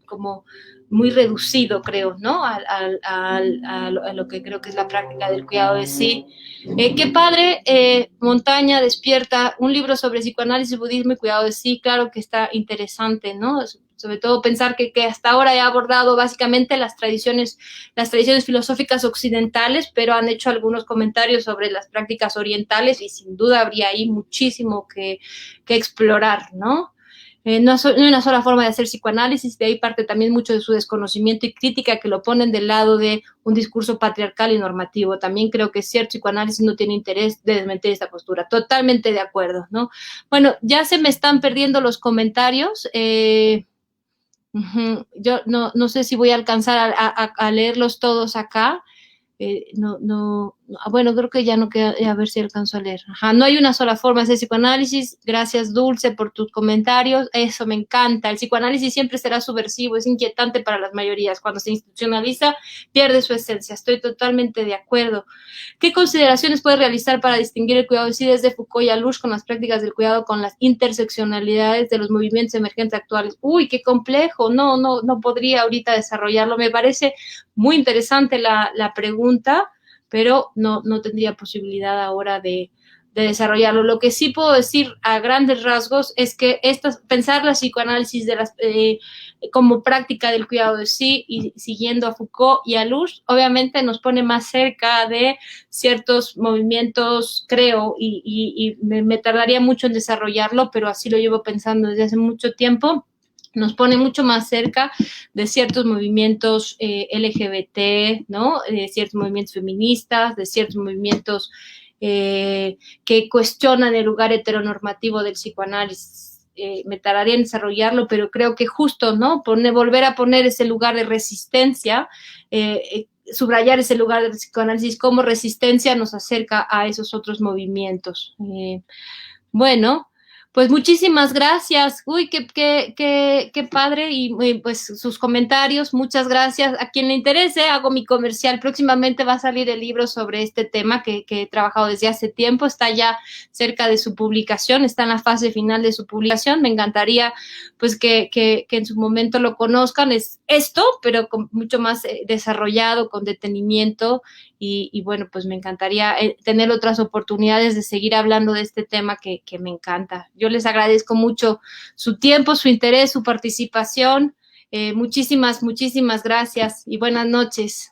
como muy reducido, creo, ¿no? A lo que creo que es la práctica del cuidado de sí. Qué padre, Montaña Despierta, un libro sobre psicoanálisis, budismo y cuidado de sí, claro que está interesante, ¿no? sobre todo pensar que hasta ahora he abordado básicamente las tradiciones filosóficas occidentales, pero han hecho algunos comentarios sobre las prácticas orientales y sin duda habría ahí muchísimo que explorar, ¿no? No hay una sola forma de hacer psicoanálisis, de ahí parte también mucho de su desconocimiento y crítica que lo ponen del lado de un discurso patriarcal y normativo. También creo que cierto psicoanálisis no tiene interés de desmentir esta postura. Totalmente de acuerdo, ¿no? Bueno, ya se me están perdiendo los comentarios. Yo no sé si voy a alcanzar a leerlos todos acá. Bueno, creo que ya no queda, a ver si alcanzo a leer. Ajá, no hay una sola forma de hacer psicoanálisis. Gracias, Dulce, por tus comentarios. Eso me encanta. El psicoanálisis siempre será subversivo, es inquietante para las mayorías. Cuando se institucionaliza, pierde su esencia. Estoy totalmente de acuerdo. ¿Qué consideraciones puede realizar para distinguir el cuidado de sí desde Foucault y Alush con las prácticas del cuidado con las interseccionalidades de los movimientos emergentes actuales? Uy, qué complejo. No podría ahorita desarrollarlo. Me parece muy interesante la pregunta, pero no tendría posibilidad ahora de desarrollarlo. Lo que sí puedo decir a grandes rasgos es que pensar la psicoanálisis como práctica del cuidado de sí y siguiendo a Foucault y a Alush, obviamente nos pone más cerca de ciertos movimientos, creo, y me tardaría mucho en desarrollarlo, pero así lo llevo pensando desde hace mucho tiempo. Nos pone mucho más cerca de ciertos movimientos LGBT, ¿no? De ciertos movimientos feministas, de ciertos movimientos que cuestionan el lugar heteronormativo del psicoanálisis. Me tardaría en desarrollarlo, pero creo que justo, ¿no? Volver a poner ese lugar de resistencia, subrayar ese lugar del psicoanálisis como resistencia nos acerca a esos otros movimientos. Bueno, pues muchísimas gracias. Uy, qué padre. Y pues sus comentarios, muchas gracias. A quien le interese, hago mi comercial. Próximamente va a salir el libro sobre este tema que he trabajado desde hace tiempo. Está ya cerca de su publicación, está en la fase final de su publicación. Me encantaría pues que en su momento lo conozcan. Es esto, pero con mucho más desarrollado, con detenimiento. Y bueno, pues me encantaría tener otras oportunidades de seguir hablando de este tema que me encanta. Yo les agradezco mucho su tiempo, su interés, su participación. Muchísimas gracias y buenas noches.